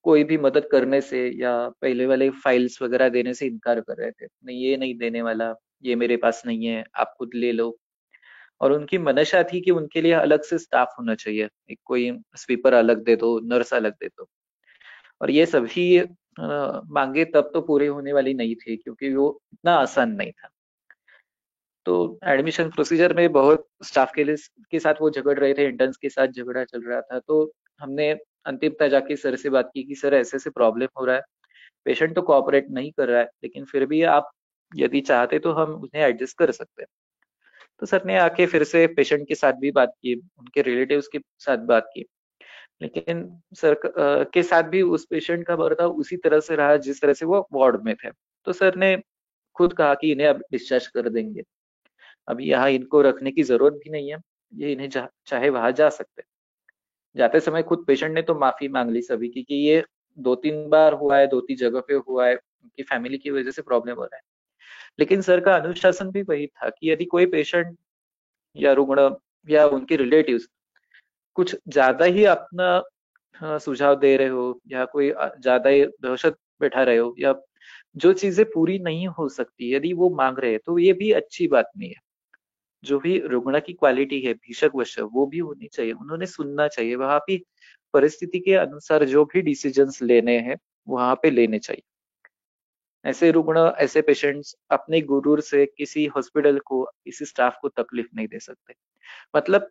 Speaker 4: कोई भी मदद करने से या पहले वाले फाइल्स वगैरह देने से इनकार कर रहे थे। नहीं, ये नहीं देने वाला, ये मेरे पास नहीं है, आप खुद ले लो। और उनकी मनशा थी कि उनके लिए अलग से स्टाफ होना चाहिए, एक कोई स्वीपर अलग दे दो, नर्स अलग दे दो। और ये सभी मांगे तब तो पूरी होने वाली नहीं थी, क्योंकि वो इतना आसान नहीं था। तो एडमिशन प्रोसीजर में बहुत स्टाफ के साथ वो झगड़ रहे थे, इंटर्न्स के साथ झगड़ा चल रहा था। तो हमने अंतिमता जाके सर से बात की कि सर ऐसे ऐसे प्रॉब्लम हो रहा है, पेशेंट तो कोऑपरेट नहीं कर रहा है, लेकिन फिर भी आप यदि चाहते तो हम उन्हें एडजस्ट कर सकते हैं। तो सर ने आके फिर से पेशेंट के साथ भी बात की, उनके रिलेटिव्स के साथ बात की, लेकिन सर के साथ भी उस पेशेंट का बर्ताव उसी तरह से रहा जिस तरह से वो वार्ड में थे। तो सर ने खुद कहा कि इन्हें अब डिस्चार्ज कर देंगे, अभी यहाँ इनको रखने की जरूरत भी नहीं है, ये इन्हें चाहे वहां जा सकते। जाते समय खुद पेशेंट ने तो माफी मांग ली सभी की कि ये 2-3 बार हुआ है, 2-3 जगह पे हुआ है, उनकी फैमिली की वजह से प्रॉब्लम हो रहा है। लेकिन सर का अनुशासन भी वही था कि यदि कोई पेशेंट या रुग्ण या उनके रिलेटिव्स कुछ ज्यादा ही अपना सुझाव दे रहे हो, या कोई ज्यादा ही दहशत बैठा रहे हो, या जो चीजें पूरी नहीं हो सकती यदि वो मांग रहे हैं, तो ये भी अच्छी बात नहीं है। जो भी रुग्ण की क्वालिटी है भीषक वश वो भी होनी चाहिए, उन्होंने सुनना चाहिए, वहां पे परिस्थिति के अनुसार जो भी डिसीजंस लेने हैं वहां पे लेने चाहिए। ऐसे रुग्ण, ऐसे पेशेंट्स अपने गुरूर से किसी हॉस्पिटल को, किसी स्टाफ को तकलीफ नहीं दे सकते। मतलब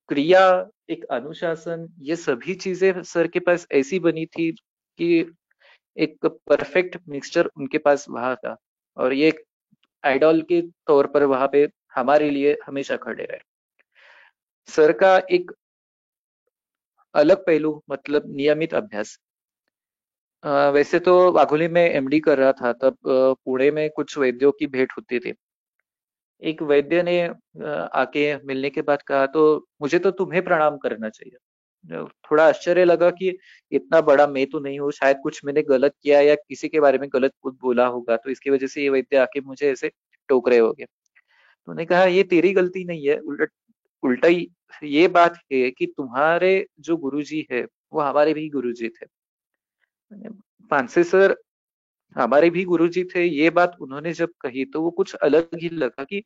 Speaker 4: क्रिया, एक अनुशासन, ये सभी चीजें सर के पास ऐसी बनी थी कि एक परफेक्ट मिक्सचर उनके पास वहां था, और ये एक आइडॉल के तौर पर वहां पे हमारे लिए हमेशा खड़े रहे। सर का एक अलग पहलू मतलब नियमित अभ्यास। वैसे तो वाघोली में एमडी कर रहा था तब पुणे में कुछ वैद्यों की भेंट होती थी। एक वैद्य ने आके मिलने के बाद कहा, तो मुझे तो तुम्हें प्रणाम करना चाहिए। थोड़ा आश्चर्य लगा कि इतना बड़ा मैं तो नहीं हूँ, शायद कुछ मैंने गलत किया या किसी के बारे में गलत कुछ बोला होगा, तो इसकी वजह से ये वैद्य आके मुझे ऐसे टोक रहे होंगे। तो उन्होंने कहा ये तेरी गलती नहीं है, उल्टा ही ये बात है कि तुम्हारे जो गुरुजी है वो हमारे भी गुरुजी थे। पांसे सर हमारे भी गुरुजी थे, ये बात उन्होंने जब कही तो वो कुछ अलग ही लगा कि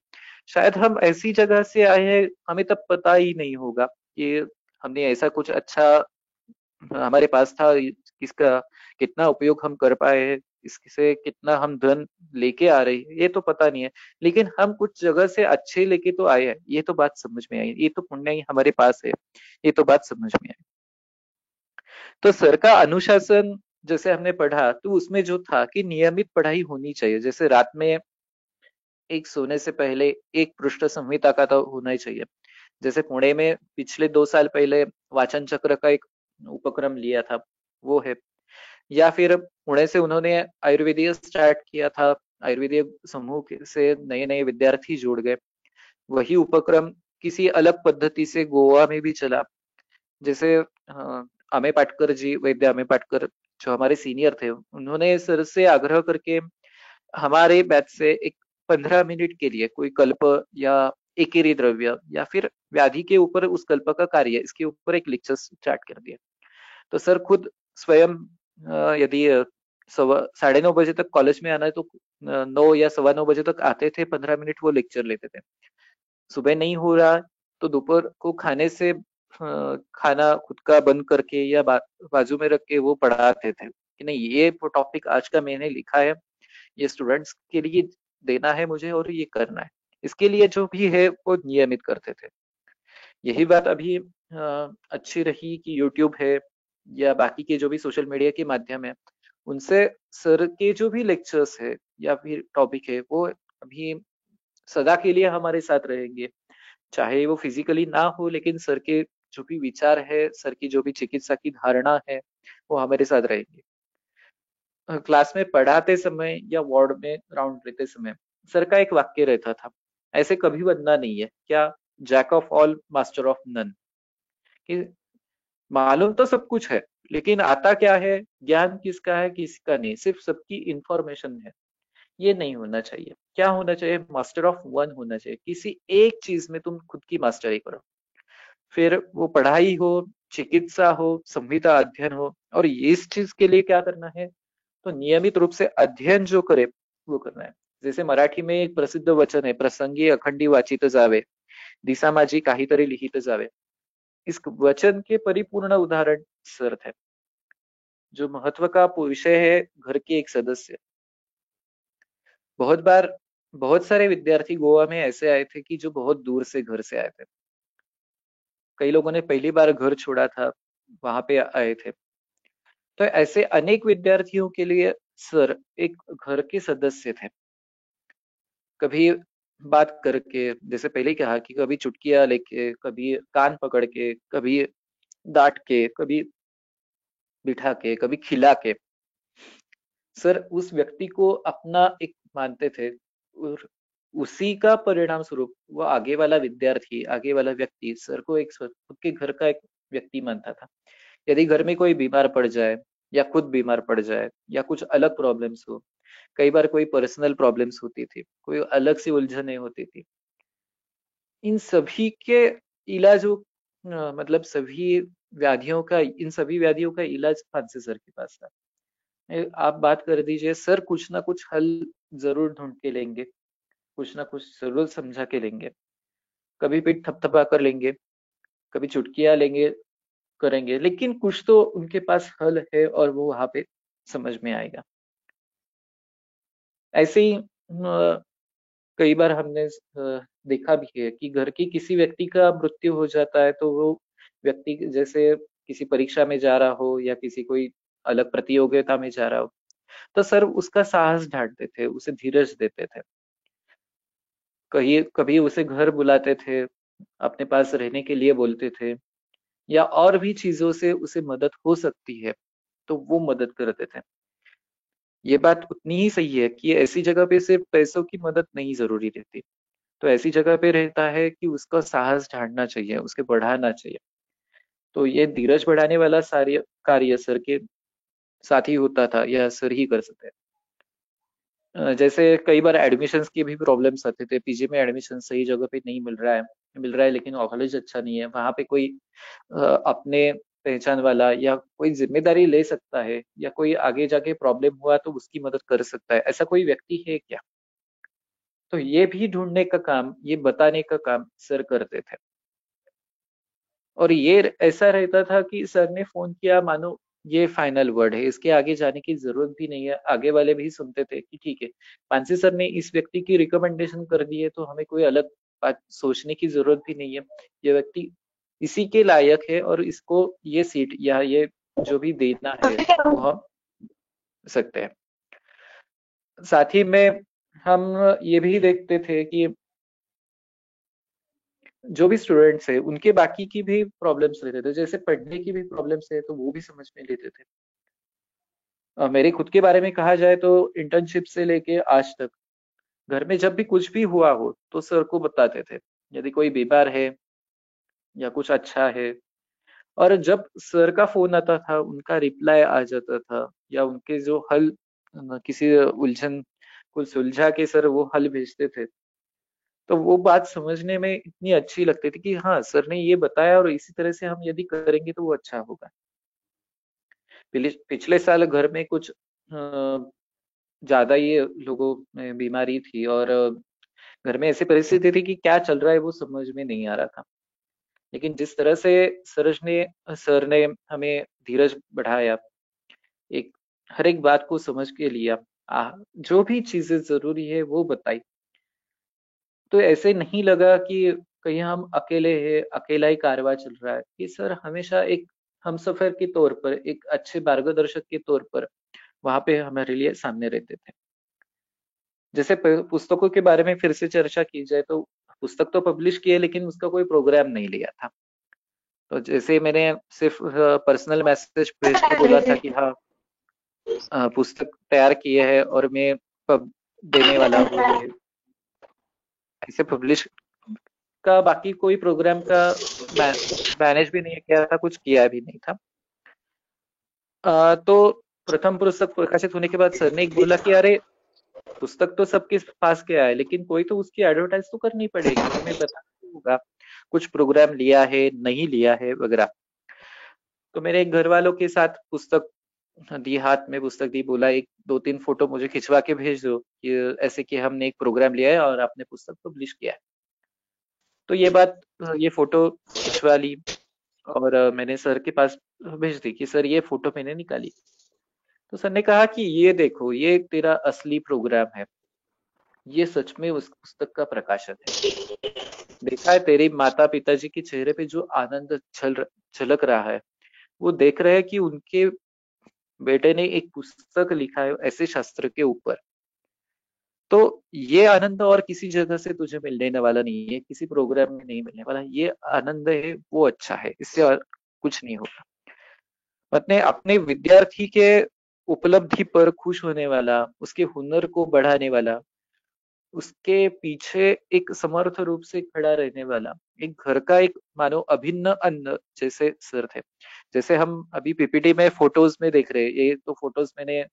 Speaker 4: शायद हम ऐसी जगह से आए हैं, हमें तब पता ही नहीं होगा कि हमने ऐसा कुछ अच्छा हमारे पास था, इसका कितना उपयोग हम कर पाए हैं, इससे कितना हम धन लेके आ रहे हैं ये तो पता नहीं है, लेकिन हम कुछ जगह से अच्छे लेके तो आए हैं, ये तो बात समझ में आई, ये तो पुण्य ही हमारे पास है, ये तो बात समझ में आई। तो सर का अनुशासन जैसे हमने पढ़ा तो उसमें जो था कि नियमित पढ़ाई होनी चाहिए, जैसे रात में एक सोने से पहले एक पृष्ठ संहिता का तो होना ही चाहिए। जैसे पुणे में पिछले 2 साल पहले वाचन चक्र का एक उपक्रम लिया था वो है, या फिर पुणे से उन्होंने आयुर्वेदीय स्टार्ट किया था, आयुर्वेदीय समूह से नए नए विद्यार्थी जुड़ गए। वही उपक्रम किसी अलग पद्धति से गोवा में भी चला। जैसे अमेय पाटकर जी, वैद्य अमेय पाटकर जो हमारे सीनियर थे, उन्होंने सर से आग्रह करके हमारे बैच से एक 15 मिनट के लिए कोई कल्प या एकेरी द्रव्य या फिर व्याधि के ऊपर उस कल्प का कार्य, इसके ऊपर एक लेक्चर स्टार्ट कर दिया। तो सर खुद स्वयं यदि 9:30 तक कॉलेज में आना है तो 9 या 9:15 तक आते थे, 15 मिनट वो लेक्चर लेते थे। सुबह नहीं हो रहा तो दोपहर को खाने से खाना खुद का बंद करके या बाजू में रख के वो पढ़ाते थे कि नहीं ये टॉपिक आज का मैंने लिखा है, ये स्टूडेंट्स के लिए देना है मुझे और ये करना है, इसके लिए जो भी है वो नियमित करते थे। यही बात अभी अच्छी रही कि यूट्यूब है या बाकी के जो भी सोशल मीडिया के माध्यम है, उनसे सर के जो भी लेक्चर्स है या फिर टॉपिक है वो अभी सदा के लिए हमारे साथ रहेंगे, चाहे वो फिजिकली ना हो, लेकिन सर के जो भी विचार है, सर की जो भी चिकित्सा की धारणा है वो हमारे साथ रहेंगे। क्लास में पढ़ाते समय या वार्ड में राउंड लेते समय सर का एक वाक्य रहता था, ऐसे कभी बनना नहीं है क्या, jack of all master of none, कि मालूम तो सब कुछ है लेकिन आता क्या है, ज्ञान किसका है किसका नहीं, सिर्फ सबकी इंफॉर्मेशन है, ये नहीं होना चाहिए। क्या होना चाहिए, मास्टर ऑफ वन होना चाहिए, किसी एक चीज में तुम खुद की मास्टरी करो, फिर वो पढ़ाई हो, चिकित्सा हो, संहिता अध्ययन हो, और इस चीज के लिए क्या करना है, तो नियमित रूप से अध्ययन जो करे वो करना है। जैसे मराठी में एक प्रसिद्ध वचन है, प्रसंगी अखंडी वाचित जावे, दिसा माझी काहीतरी लिहित जावे। इस वचन के परिपूर्ण उदाहरण सर थे। जो महत्व का विषय है घर के एक सदस्य, बहुत बार बहुत सारे विद्यार्थी गोवा में ऐसे आए थे कि जो बहुत दूर से घर से आए थे, कई लोगों ने पहली बार घर छोड़ा था, वहां पे आए थे। तो ऐसे अनेक विद्यार्थियों के लिए सर एक घर के सदस्य थे। कभी बात करके, जैसे पहले ही कहा कि कभी चुटकियां लेके, कभी कान पकड़ के, कभी डांट के, कभी बिठा के, कभी खिला के सर उस व्यक्ति को अपना एक मानते थे, और उसी का परिणाम स्वरूप वो आगे वाला विद्यार्थी, आगे वाला व्यक्ति सर को एक खुद के घर का एक व्यक्ति मानता था। यदि घर में कोई बीमार पड़ जाए या खुद बीमार पड़ जाए या कुछ अलग प्रॉब्लम्स हो, कई बार कोई पर्सनल प्रॉब्लम्स होती थी, कोई अलग सी उलझने होती थी, इन सभी के इलाजों मतलब सभी व्याधियों का, इन सभी व्याधियों का इलाज फांसी सर के पास था। आप बात कर दीजिए, सर कुछ ना कुछ हल जरूर ढूंढ के लेंगे, कुछ ना कुछ जरूर समझा के लेंगे। कभी पीठ थपथपा कर लेंगे, कभी चुटकियां लेंगे, करेंगे, लेकिन कुछ तो उनके पास हल है और वो वहां पे समझ में आएगा। ऐसे ही कई बार हमने देखा भी है कि घर की किसी व्यक्ति का मृत्यु हो जाता है तो वो व्यक्ति जैसे किसी परीक्षा में जा रहा हो या किसी कोई अलग प्रतियोगिता में जा रहा हो, तो सर उसका साहस ढांटते थे, उसे धीरज देते थे, कहीं कभी उसे घर बुलाते थे, अपने पास रहने के लिए बोलते थे, या और भी चीजों से उसे मदद हो सकती है तो वो मदद करते थे। ये बात उतनी ही सही है कि ऐसी जगह पे सिर्फ पैसों की मदद नहीं जरूरी रहती, तो ऐसी जगह पे रहता है कि उसका साहस ढांढना चाहिए, उसके बढ़ाना चाहिए। तो ये धीरज बढ़ाने वाला सारे कार्य सर के साथ ही होता था, या सर ही कर सकते हैं। जैसे कई बार एडमिशन्स की भी प्रॉब्लम्स आते थे, पीजी में एडमिशन सही जगह पे नहीं मिल रहा है लेकिन कॉलेज अच्छा नहीं है, वहां पे कोई अपने पहचान वाला या कोई जिम्मेदारी ले सकता है, या कोई आगे जाके प्रॉब्लम हुआ तो उसकी मदद कर सकता है, ऐसा कोई व्यक्ति है क्या? तो ये भी ढूंढने का काम, ये बताने का काम सर करते थे। और ये ऐसा रहता था कि सर ने फोन किया, मानो ये फाइनल वर्ड है, इसके आगे जाने की जरूरत भी नहीं है। आगे वाले भी सुनते थे कि ठीक है, मानसी सर ने इस व्यक्ति की रिकमेंडेशन कर दी है तो हमें कोई अलग बात सोचने की जरूरत भी नहीं है, ये व्यक्ति इसी के लायक है और इसको ये सीट या ये जो भी देना है वो हम सकते हैं। साथ ही में हम ये भी देखते थे कि जो भी स्टूडेंट्स है उनके बाकी की भी प्रॉब्लम्स रहते थे, जैसे पढ़ने की भी प्रॉब्लम्स है तो वो भी समझ में लेते थे। मेरे खुद के बारे में कहा जाए तो इंटर्नशिप से लेके आज तक घर में जब भी कुछ भी हुआ हो तो सर को बताते थे, यदि कोई बीमार है या कुछ अच्छा है। और जब सर का फोन आता था, उनका रिप्लाई आ जाता था, या उनके जो हल किसी उलझन को सुलझा के सर वो हल भेजते थे, तो वो बात समझने में इतनी अच्छी लगती थी कि हाँ सर ने ये बताया और इसी तरह से हम यदि करेंगे तो वो अच्छा होगा। पिछले साल घर में कुछ ज्यादा ही लोगों में बीमारी थी और घर में ऐसी परिस्थिति थी कि क्या चल रहा है वो समझ में नहीं आ रहा था। लेकिन जिस तरह से सर ने हमें धीरज बढ़ाया, एक हर एक बात को समझ के लिया, जो भी चीजें जरूरी है वो बताई, तो ऐसे नहीं लगा कि कहीं हम अकेले हैं, अकेला ही कारवां चल रहा है। कि सर हमेशा एक हमसफर के तौर पर, एक अच्छे मार्गदर्शक के तौर पर वहां पे हमारे लिए सामने रहते थे। जैसे पुस्तकों के बारे में फिर से चर्चा की जाए तो पुस्तक तो पब्लिश की है लेकिन उसका कोई प्रोग्राम नहीं लिया था। तो जैसे मैंने सिर्फ पर्सनल मैसेज भेज के बोला था कि हाँ पुस्तक तैयार किए है और मैं देने वाला हूँ, ये ऐसे पब्लिश का बाकी कोई प्रोग्राम का मैनेज भी नहीं किया था, कुछ किया भी नहीं था। तो प्रथम पुस्तक प्रकाशित होने के बाद सर ने एक बोला कि अरे पुस्तक तो सबके पास गया है लेकिन कोई तो उसकी एडवर्टाइज तो करनी पड़ेगी, हमें बताना होगा कुछ प्रोग्राम लिया है नहीं लिया है वगैरह। तो मेरे घर वालों के साथ पुस्तक दी, हाथ में पुस्तक दी, बोला एक दो तीन फोटो मुझे खिंचवा के भेज दो, ये ऐसे कि हमने एक प्रोग्राम लिया है और आपने पुस्तक पब्लिश किया है। तो ये फोटो खिंचवा ली और मैंने सर के पास भेज दी कि सर ये फोटो मैंने निकाली। तो सर ने कहा कि ये देखो, ये तेरा असली प्रोग्राम है, ये सच में उस पुस्तक का प्रकाशन है। देखा है तेरे माता पिताजी के चेहरे पे जो आनंद झलक रहा है, वो देख रहे हैं कि उनके बेटे ने एक पुस्तक लिखा है ऐसे शास्त्र के ऊपर, तो ये आनंद और किसी जगह से तुझे मिलने वाला नहीं है, किसी प्रोग्राम में नहीं मिलने वाला। ये आनंद है वो अच्छा है, इससे और कुछ नहीं होगा। मतलब अपने विद्यार्थी के उपलब्धि पर खुश होने वाला, उसके हुनर को बढ़ाने वाला, उसके पीछे एक समर्थ रूप से खड़ा रहने वाला, एक घर का एक मानो अभिन्न अंग जैसे सर थे। जैसे हम अभी पीपीटी में फोटोज में देख रहे हैं, ये तो फोटोज मैंने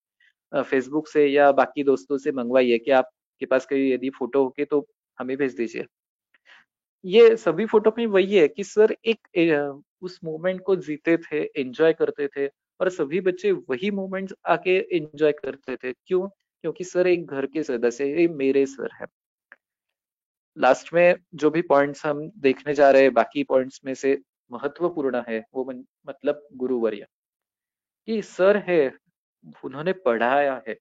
Speaker 4: फेसबुक से या बाकी दोस्तों से मंगवाई है कि आपके पास कोई यदि फोटो होगी तो हमें भेज दीजिए। ये सभी फोटो में वही है कि सर एक उस मोमेंट को जीते थे, एंजॉय करते थे, और सभी बच्चे वही मोमेंट्स आके एंजॉय करते थे। क्यों? क्योंकि सर एक घर के सदस्य है, ये मेरे सर है। लास्ट में जो भी पॉइंट्स हम देखने जा रहे हैं, बाकी पॉइंट्स में से महत्वपूर्ण है वो मतलब गुरुवर्य कि सर है, उन्होंने पढ़ाया है,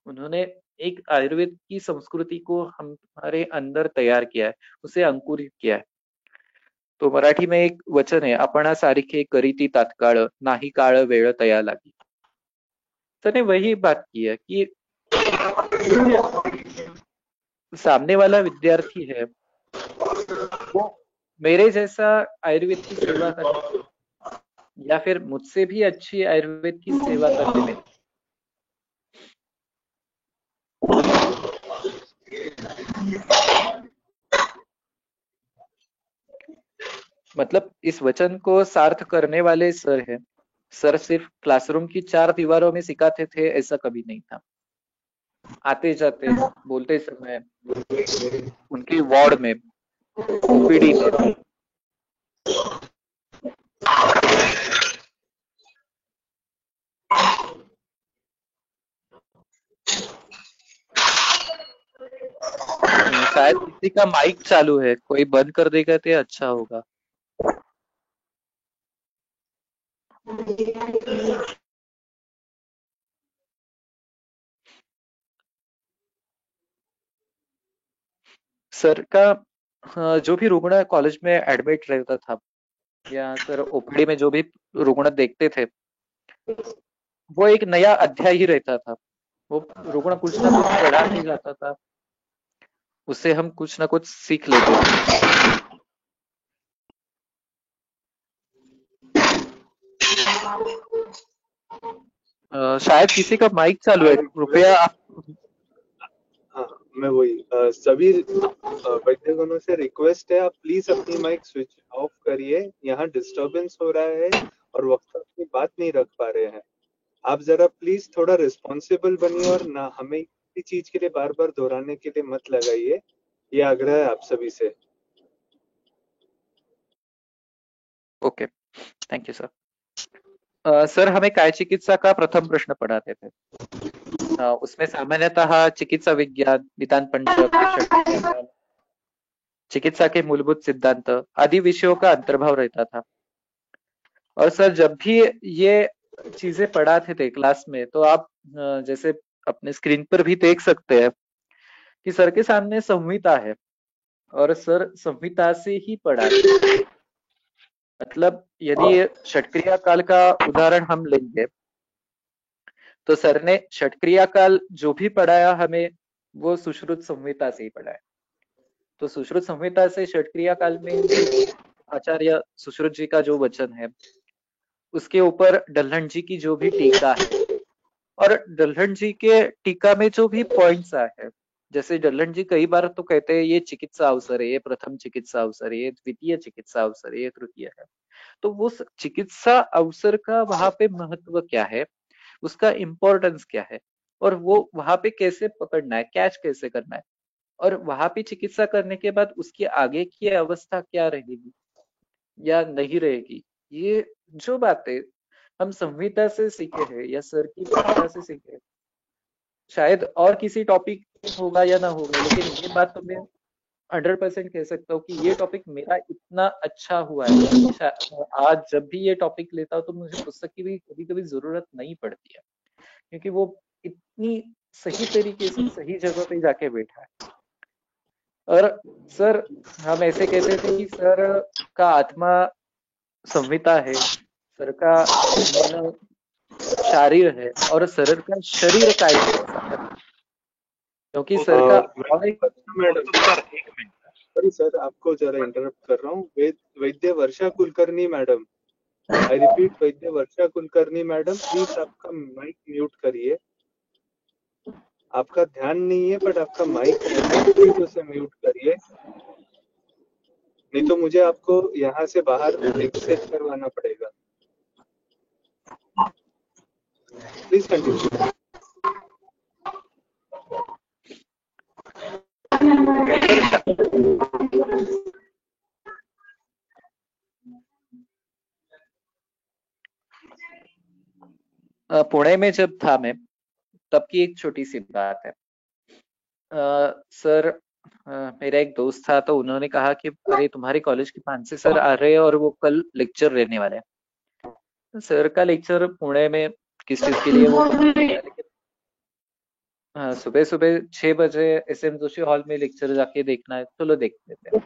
Speaker 4: उन्होंने एक आयुर्वेद की संस्कृति को हमारे अंदर तैयार किया है, उसे अंकुरित किया है। तो मराठी में एक वचन है, आपणा सारिखे करीती तात्काळ, नाही काळ वेळ तया लागी। सर ने वही बात की है कि सामने वाला विद्यार्थी है वो मेरे जैसा आयुर्वेद की सेवा करने या फिर मुझसे भी अच्छी आयुर्वेद की सेवा करने में, मतलब इस वचन को सार्थ करने वाले सर है। सर सिर्फ क्लासरूम की 4 दीवारों में सिखाते थे ऐसा कभी नहीं था। आते जाते बोलते समय उनके वार्ड में, ओपीडी में, शायद किसी का माइक चालू है, कोई बंद कर देगा तो अच्छा होगा। सर का जो भी रुग्ण कॉलेज में एडमिट रहता था या सर ओपीडी में जो भी रुग्ण देखते थे, वो एक नया अध्याय ही रहता था। वो रुग्ण कुछ ना कुछ पढ़ा के जाता था, उससे हम कुछ ना कुछ सीख लेते थे। शायद किसी का माइक चालू है, कृपया आप।
Speaker 1: हाँ, मैं वही सभी वैद्यगणों से रिक्वेस्ट है, आप प्लीज अपनी माइक स्विच ऑफ करिए, यहाँ डिस्टरबेंस हो रहा है और वक्ता अपनी बात नहीं रख पा रहे हैं। आप जरा प्लीज थोड़ा रिस्पॉन्सिबल बनिए और ना हमें किसी चीज के लिए बार बार दोहराने के लिए मत लगाइए, ये आग्रह है आप सभी से।
Speaker 4: Okay, thank you sir. Sir हमें काय चिकित्सा का प्रथम प्रश्न पढ़ाते थे। उसमें सामान्यतः चिकित्सा विज्ञान, निदान पंचक, चिकित्सा के मूलभूत सिद्धांत आदि विषयों का अंतर्भाव रहता था। और सर जब भी ये चीजें पढ़ाते थे क्लास में, तो आप जैसे अपने स्क्रीन पर भी देख सकते हैं कि सर के सामने संहिता है और सर संहिता से ही पढ़ाते। मतलब यदि षटक्रिया काल का उदाहरण हम लेंगे तो सर ने षटक्रिया काल जो भी पढ़ाया हमें वो सुश्रुत संहिता से ही पढ़ाया। तो सुश्रुत संहिता से षटक्रिया काल में आचार्य सुश्रुत जी का जो वचन है, उसके ऊपर डल्हन जी की जो भी टीका है, और डल्हन जी के टीका में जो भी पॉइंट्स आए हैं, जैसे डल्हन जी कई बार तो कहते हैं ये चिकित्सा अवसर है, ये प्रथम चिकित्सा अवसर है, ये द्वितीय चिकित्सा अवसर है, ये तृतीय है। तो वो चिकित्सा अवसर का वहां पे महत्व क्या है, उसका इम्पोर्टेंस क्या है, और वो वहां पे कैसे पकड़ना है, कैच कैसे करना है, और वहां पे चिकित्सा करने के बाद उसकी आगे की अवस्था क्या रहेगी या नहीं रहेगी, ये जो बातें हम संहिता से सीखे हैं या सर की भाषा से सीखे हैं, शायद और किसी टॉपिक होगा या ना होगा, लेकिन ये बात तो मैं 100% कह सकता हूँ कि ये टॉपिक मेरा इतना अच्छा हुआ है। आज जब भी ये टॉपिक लेता हूँ तो मुझे पुस्तक की भी कभी कभी जरूरत नहीं पड़ती है, क्योंकि वो इतनी सही तरीके से सही जगह पे जाके बैठा है। और सर हम ऐसे कहते थे कि सर का आत्मा संहिता है, सर का मन शारीर है और सर का शरीर काय चिकित्सा है, क्योंकि सर का और एक
Speaker 1: मैडम
Speaker 3: सर एक मिनट
Speaker 1: सॉरी सर, आपको जरा इंटरप्ट कर रहा हूँ। वैद्य वर्षा Kulkarni madam, I repeat, Vaidya Varsha Kulkarni madam, please आपका माइक म्यूट करिए। आपका ध्यान नहीं है बट आपका माइक प्लीज उसे म्यूट करिए, नहीं तो मुझे आपको यहाँ से बाहर एग्जिट करवाना पड़ेगा। Please continue.
Speaker 4: पुणे में जब था मैं, तब की एक छोटी सी बात है। सर, मेरा एक दोस्त था, तो उन्होंने कहा कि अरे तुम्हारे कॉलेज के पांसे सर आ रहे हैं और वो कल लेक्चर लेने वाले हैं। सर का लेक्चर पुणे में किस चीज के लिए वो लेकिन सुबह सुबह 6 बजे SM जोशी हॉल में लेक्चर जाके देखना है, चलो देख लेते हैं।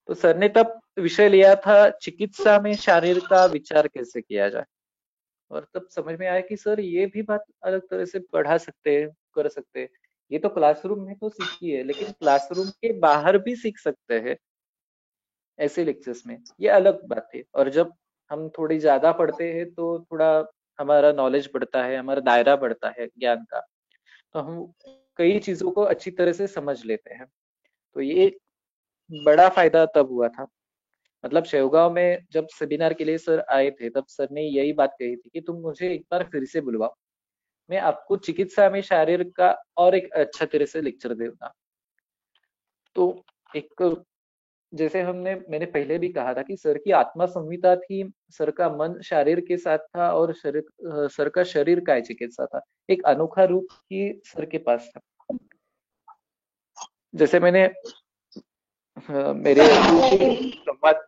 Speaker 4: तो सर ने तब विषय लिया था चिकित्सा में शारीर का विचार कैसे किया जाए, और तब समझ में आया कि सर ये भी बात अलग तरह से पढ़ा सकते हैं, कर सकते हैं। ये तो क्लासरूम में तो सीखी है, लेकिन क्लासरूम के बाहर भी सीख सकते हैं ऐसे लेक्चर्स में, ये अलग बात है। और जब हम थोड़ी ज्यादा पढ़ते हैं तो थोड़ा हमारा नॉलेज बढ़ता है, हमारा दायरा बढ़ता है ज्ञान का, तो हम कई चीजों को अच्छी तरह से समझ लेते हैं। तो ये बड़ा फायदा तब हुआ था। मतलब शेवगांव में जब सेमिनार के लिए सर आए थे, तब सर ने यही बात कही थी कि तुम मुझे एक बार फिर से बुलवाओ, मैं आपको चिकित्सा में शारीर का और एक अच्छा तरह से लेक्चर दूंगा। तो एक, जैसे मैंने पहले भी कहा था कि सर की आत्मा संहिता थी, सर का मन शारीर के साथ था और सर का शरीर काय चिकित्सा था। एक अनोखा रूप ही सर के पास था। जैसे मैंने मेरे संवाद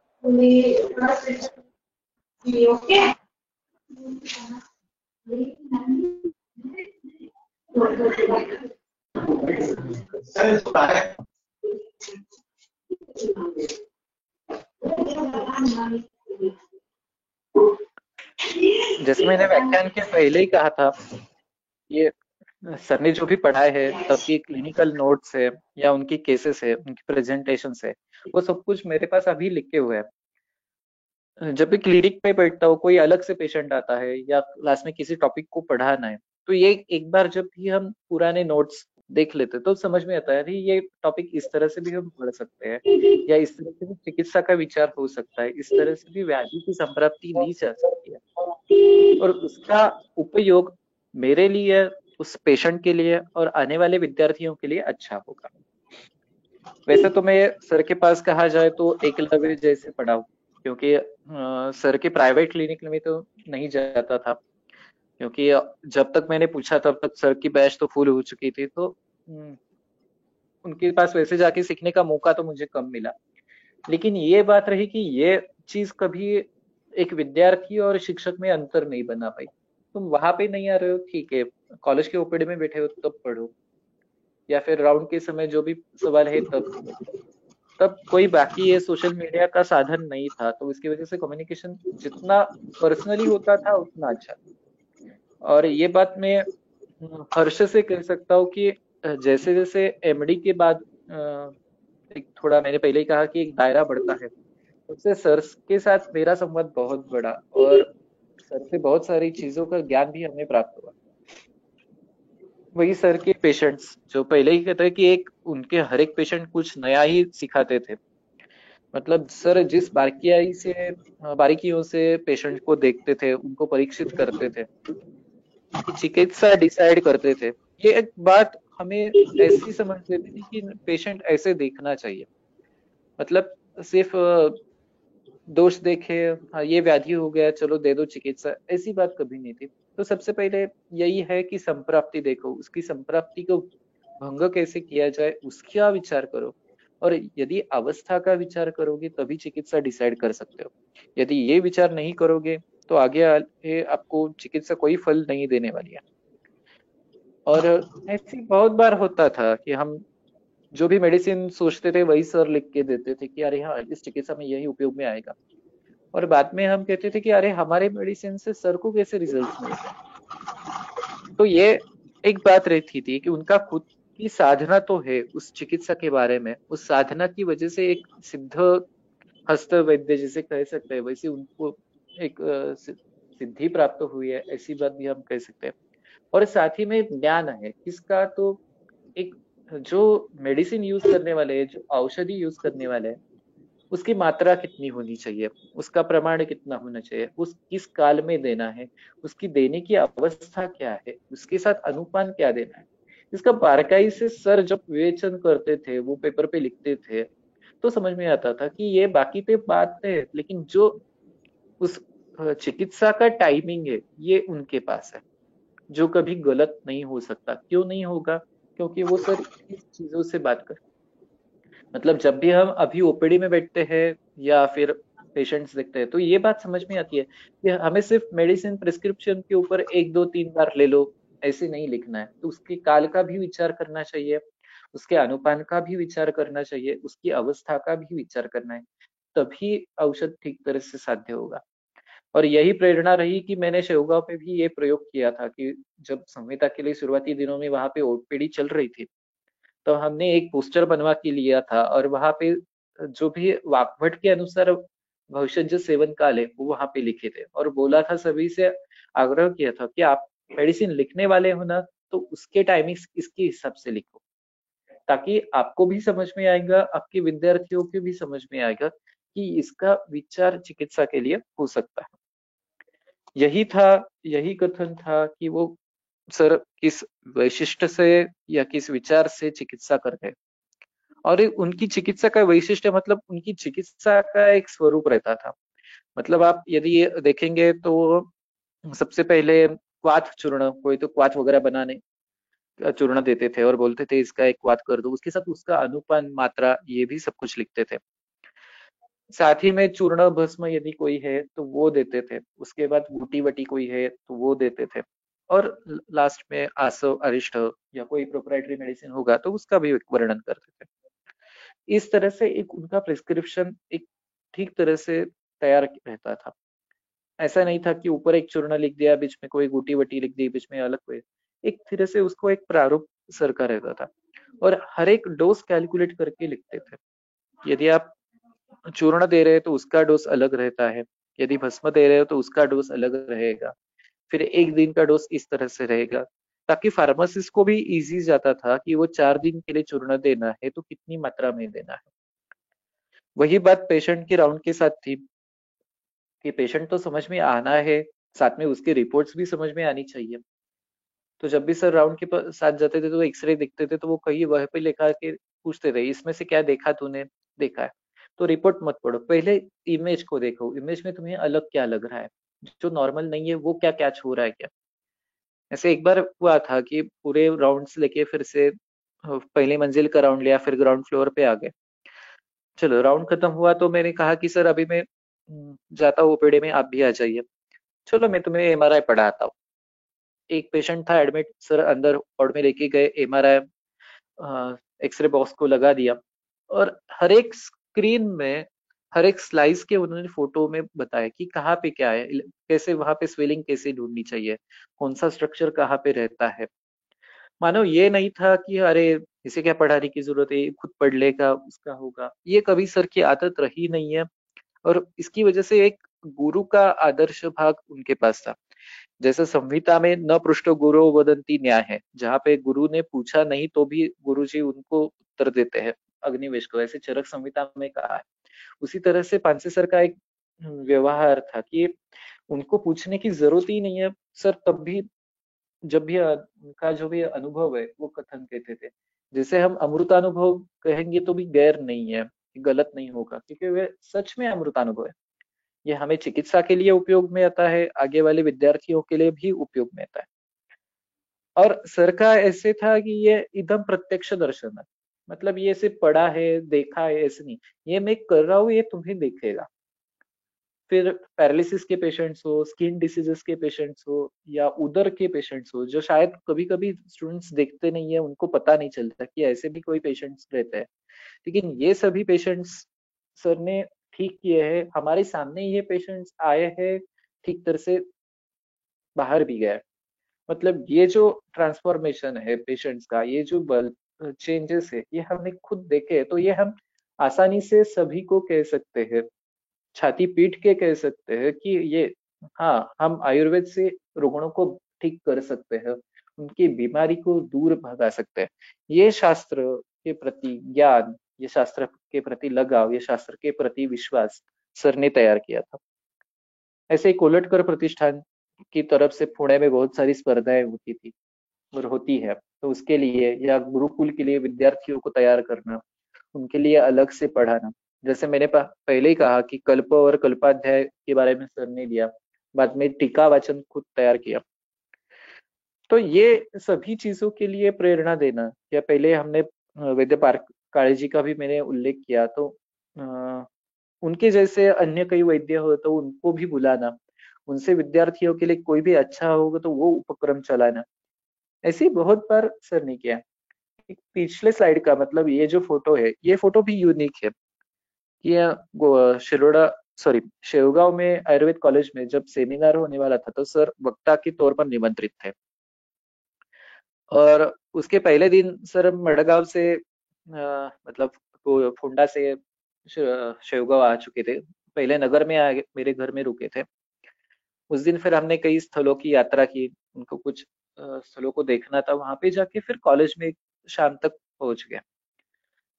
Speaker 4: जैसे मैंने व्याख्यान के पहले ही कहा था, ये सर ने जो भी पढ़ाए है, तब की क्लिनिकल नोट्स है या उनकी केसेस है, उनकी प्रेजेंटेशन है, वो सब कुछ मेरे पास अभी लिखे हुए हैं। जब भी क्लिनिक में बैठता हूँ, कोई अलग से पेशेंट आता है या क्लास में किसी टॉपिक को पढ़ाना है, तो ये एक बार जब भी हम पुराने नोट्स देख लेते तो समझ में आता है ये टॉपिक इस तरह से भी हम पढ़ सकते हैं, या इस तरह से भी चिकित्सा का विचार हो सकता है, इस तरह से भी व्याधि की संप्राप्ति ली जा सकती है, और उसका उपयोग मेरे लिए, उस पेशेंट के लिए और आने वाले विद्यार्थियों के लिए अच्छा होगा। वैसे तो मैं सर के पास कहा जाए तो एकलव्य जैसे पढ़ा हूँ, क्योंकि सर के प्राइवेट क्लिनिक में तो नहीं जाता था, क्योंकि जब तक मैंने पूछा तब तक सर की बैच तो फुल हो चुकी थी, तो उनके पास वैसे जाके सीखने का मौका तो मुझे कम मिला। लेकिन ये बात रही कि ये चीज कभी एक विद्यार्थी और शिक्षक में अंतर नहीं बना पाई। तुम वहां पे नहीं आ रहे हो, ठीक है, कॉलेज के ओपीडी में बैठे हो तब पढ़ो, या फिर राउंड के समय जो भी सवाल है तब कोई बाकी ये सोशल मीडिया का साधन नहीं था, तो इसकी वजह से कम्युनिकेशन जितना पर्सनली होता था उतना अच्छा। और ये बात मैं हर्ष से कह सकता हूँ कि जैसे जैसे MD के बाद एक थोड़ा, मैंने पहले ही कहा कि एक दायरा बढ़ता है, उससे सर के साथ मेरा संवाद बहुत बड़ा, और सर से बहुत सारी चीजों का ज्ञान भी हमें प्राप्त हुआ। वही सर के पेशेंट्स जो पहले ही कहते हैं कि एक उनके हर एक पेशेंट कुछ नया ही सिखाते थे। मतलब सर जिस बारीकियों से पेशेंट को देखते थे, उनको परीक्षित करते थे, चिकित्सा डिसाइड करते थे, ये एक बात हमें ऐसी समझ देती थी कि पेशेंट ऐसे देखना चाहिए। मतलब सिर्फ दोष देखे, हाँ ये व्याधि हो गया चलो दे दो चिकित्सा, ऐसी बात कभी नहीं थी। तो सबसे पहले यही है कि संप्राप्ति देखो, उसकी संप्राप्ति को भंग कैसे किया जाए उसका विचार करो, और यदि अवस्था का विचार करोगे तभी चिकित्सा डिसाइड कर सकते हो। यदि ये विचार नहीं करोगे तो आगे आपको चिकित्सा कोई फल नहीं देने वाली है। और ऐसी बहुत बार होता था कि हम जो भी मेडिसिन सोचते थे वही सर लिख के देते थे कि अरे हाँ इस चिकित्सा में यही उपयोग में आएगा, और बाद में हम कहते थे कि अरे हमारे मेडिसिन से सर को कैसे रिजल्ट्स मिल रहे हैं। तो ये एक बात रहती थी कि उनका खुद की साधना तो है उस चिकित्सा के बारे में, उस साधना की वजह से एक सिद्ध हस्त वैद्य जिसे कह सकते हैं, वैसे उनको एक सिद्धि प्राप्त हुई है, ऐसी बात भी हम कह सकते हैं। और साथ ही में ज्ञान है किसका, तो एक जो मेडिसिन यूज करने वाले हैं, जो औषधि यूज करने वाले हैं, उसकी मात्रा कितनी होनी चाहिए, उसका प्रमाण कितना होना चाहिए, उस किस काल में देना है, उसकी देने की अवस्था क्या है, उसके साथ अनुपान क्या देना है, इसका बारकाई से सर जब विवेचन करते थे, वो पेपर पे लिखते थे, तो समझ में आता था कि ये बाकी पे बात है, लेकिन जो उस चिकित्सा का टाइमिंग है ये उनके पास है, जो कभी गलत नहीं हो सकता। क्यों नहीं होगा? क्योंकि वो सर इस चीजों से बात कर, मतलब जब भी हम अभी ओपीडी में बैठते हैं या फिर पेशेंट्स देखते हैं, तो ये बात समझ में आती है कि हमें सिर्फ मेडिसिन प्रिस्क्रिप्शन के ऊपर 1 2 3 बार ले लो ऐसे नहीं लिखना है, तो उसके काल का भी विचार करना चाहिए, उसके अनुपान का भी विचार करना चाहिए, उसकी अवस्था का भी विचार करना है, तभी औषध ठीक तरह से साध्य होगा। और यही प्रेरणा रही कि मैंने शेवगांव पे भी ये प्रयोग किया था कि जब संहिता के लिए शुरुआती दिनों में वहां पे ओपीडी चल रही थी, तो हमने एक पोस्टर बनवा के लिया था, और वहां पे जो भी वाकभट के अनुसार भविष्य जो सेवन काल है वो वहां पे लिखे थे, और बोला था सभी से, आग्रह किया था कि आप मेडिसिन लिखने वाले हो ना, तो उसके टाइमिंग इसके हिसाब से लिखो, ताकि आपको भी समझ में आएगा, आपके विद्यार्थियों को भी समझ में आएगा कि इसका विचार चिकित्सा के लिए हो सकता है। यही था, यही कथन था कि वो सर किस वैशिष्ट से या किस विचार से चिकित्सा करते हैं, और उनकी चिकित्सा का वैशिष्ट्य मतलब उनकी चिकित्सा का एक स्वरूप रहता था। मतलब आप यदि ये देखेंगे तो सबसे पहले क्वाथ चूर्ण, कोई तो क्वाथ वगैरह बनाने चूर्ण देते थे और बोलते थे इसका एक क्वाथ कर दो, उसके साथ उसका अनुपान, मात्रा, ये भी सब कुछ लिखते थे। साथ ही में चूर्ण भस्म यदि कोई है तो वो देते थे, उसके बाद बूटी वटी कोई है तो वो देते थे, और लास्ट में आसव अरिष्ट या कोई प्रोप्राइटरी मेडिसिन होगा तो उसका भी वर्णन करते थे। इस तरह से एक उनका प्रिस्क्रिप्शन एक ठीक तरह से तैयार रहता था। ऐसा नहीं था कि ऊपर एक चूर्ण लिख दिया, बीच में कोई गुटी वटी लिख दी, बीच में अलग कोई, एक तरह से उसको एक प्रारूप सर का रहता था, और हर एक डोज कैलकुलेट करके लिखते थे। यदि आप चूर्ण दे रहे हैं तो उसका डोज अलग रहता है, यदि भस्म दे रहे हो तो उसका डोज अलग रहेगा, फिर एक दिन का डोज इस तरह से रहेगा, ताकि फार्मासिस्ट को भी इजी जाता था कि वो 4 दिन के लिए चूर्ण देना है तो कितनी मात्रा में देना है। वही बात पेशेंट की राउंड के साथ थी कि पेशेंट तो समझ में आना है, साथ में उसकी रिपोर्ट्स भी समझ में आनी चाहिए। तो जब भी सर राउंड के साथ जाते थे तो एक्सरे देखते थे, तो वो कहीं वह पे लिखा के पूछते थे इसमें से क्या देखा तूने, देखा है तो रिपोर्ट मत पढ़ो, पहले इमेज को देखो, इमेज में तुम्हें अलग क्या लग रहा है, जो नॉर्मल नहीं है वो क्या कैच हो रहा है क्या। ऐसे एक बार हुआ था कि पूरे राउंड्स लेके फिर से पहली मंजिल का राउंड लिया, फिर ग्राउंड फ्लोर पे आ गए। चलो राउंड खत्म हुआ तो मैंने कहा कि सर अभी मैं जाता हूँ ओपीडी में, आप भी आ जाइए, चलो मैं तुम्हें एमआरआई पढ़ाता हूँ। एक पेशेंट था एडमिट, सर अंदर वार्ड में लेके गए, एमआरआई एक्सरे बॉक्स को लगा दिया, और हर एक स्क्रीन में हर एक स्लाइस के उन्होंने फोटो में बताया कि कहाँ पे क्या है, कैसे वहां पे स्वेलिंग कैसे ढूंढनी चाहिए, कौन सा स्ट्रक्चर कहाँ पे रहता है। मानो ये नहीं था कि अरे इसे क्या पढ़ाने की जरूरत है, खुद पढ़ लेगा उसका होगा, ये कभी सर की आदत रही नहीं है। और इसकी वजह से एक गुरु का आदर्श भाग उनके पास था। जैसे संहिता में न पृष्ठो गुरु वदंती न्याय है, जहाँ पे गुरु ने पूछा नहीं तो भी गुरु जी उनको उत्तर देते हैं अग्निवेश को, ऐसे चरक संहिता में कहा है। उसी तरह से पांसे सर का एक व्यवहार था कि उनको पूछने की जरूरत ही नहीं है, सर तब भी जब भी उनका जो भी अनुभव है वो कथन कहते थे। जैसे हम अमृतानुभव कहेंगे तो भी गैर नहीं है, गलत नहीं होगा, क्योंकि वे सच में अमृतानुभव है। ये हमें चिकित्सा के लिए उपयोग में आता है, आगे वाले विद्यार्थियों के लिए भी उपयोग में आता है। और सर का ऐसे था कि ये एकदम प्रत्यक्ष दर्शन है, मतलब ये सिर्फ पढ़ा है देखा है ऐसे नहीं, ये मैं कर रहा हूँ ये तुम्हें दिखेगा। फिर पैरालिसिस के पेशेंट्स हो, स्किन डिसीजेस के पेशेंट्स हो, या उदर के पेशेंट्स हो, जो शायद कभी कभी स्टूडेंट्स देखते नहीं है, उनको पता नहीं चलता कि ऐसे भी कोई पेशेंट्स रहते हैं, लेकिन ये सभी पेशेंट्स सर ने ठीक किए हैं, हमारे सामने ये पेशेंट्स आए हैं, ठीक तरह से बाहर भी गए। मतलब ये जो ट्रांसफॉर्मेशन है पेशेंट्स का, ये जो बल चेंजेस है, ये हमने खुद देखे, तो ये हम आसानी से सभी को कह सकते हैं, छाती पीट के कह सकते हैं कि ये, हाँ, हम आयुर्वेद से रुग्णों को ठीक कर सकते हैं, उनकी बीमारी को दूर भगा सकते हैं। ये शास्त्र के प्रति ज्ञान, ये शास्त्र के प्रति लगाव, ये शास्त्र के प्रति विश्वास सर ने तैयार किया था। ऐसे ही कोलटकर प्रतिष्ठान की तरफ से पुणे में बहुत सारी स्पर्धाएं होती थी और होती है, तो उसके लिए या गुरुकुल के लिए विद्यार्थियों को तैयार करना, उनके लिए अलग से पढ़ाना, जैसे मैंने पहले ही कहा कि कल्प और कल्पाध्याय के बारे में सर ने लिया, बाद में टीका वाचन खुद तैयार किया। तो ये सभी चीजों के लिए प्रेरणा देना, या पहले हमने वैद्य काळे जी का भी मैंने उल्लेख किया, तो उनके जैसे अन्य कई वैद्य हो तो उनको भी बुलाना, उनसे विद्यार्थियों के लिए कोई भी अच्छा होगा तो वो उपक्रम चलाना, ऐसे ही बहुत बार सर ने किया। पिछले स्लाइड का मतलब ये जो फोटो है, ये फोटो भी यूनिक है। ये शिरोडा सॉरी शेवगांव में आयुर्वेद कॉलेज में जब सेमिनार होने वाला था, तो सर वक्ता के तौर पर निमंत्रित थे, और उसके पहले दिन सर मडगांव से मतलब फोंडा से शेवगांव आ चुके थे, पहले नगर में आ मेरे घर में रुके थे। उस दिन फिर हमने कई स्थलों की यात्रा की, उनको कुछ स्थलों को देखना था, वहां पे जाके फिर कॉलेज में शाम तक पहुंच गए।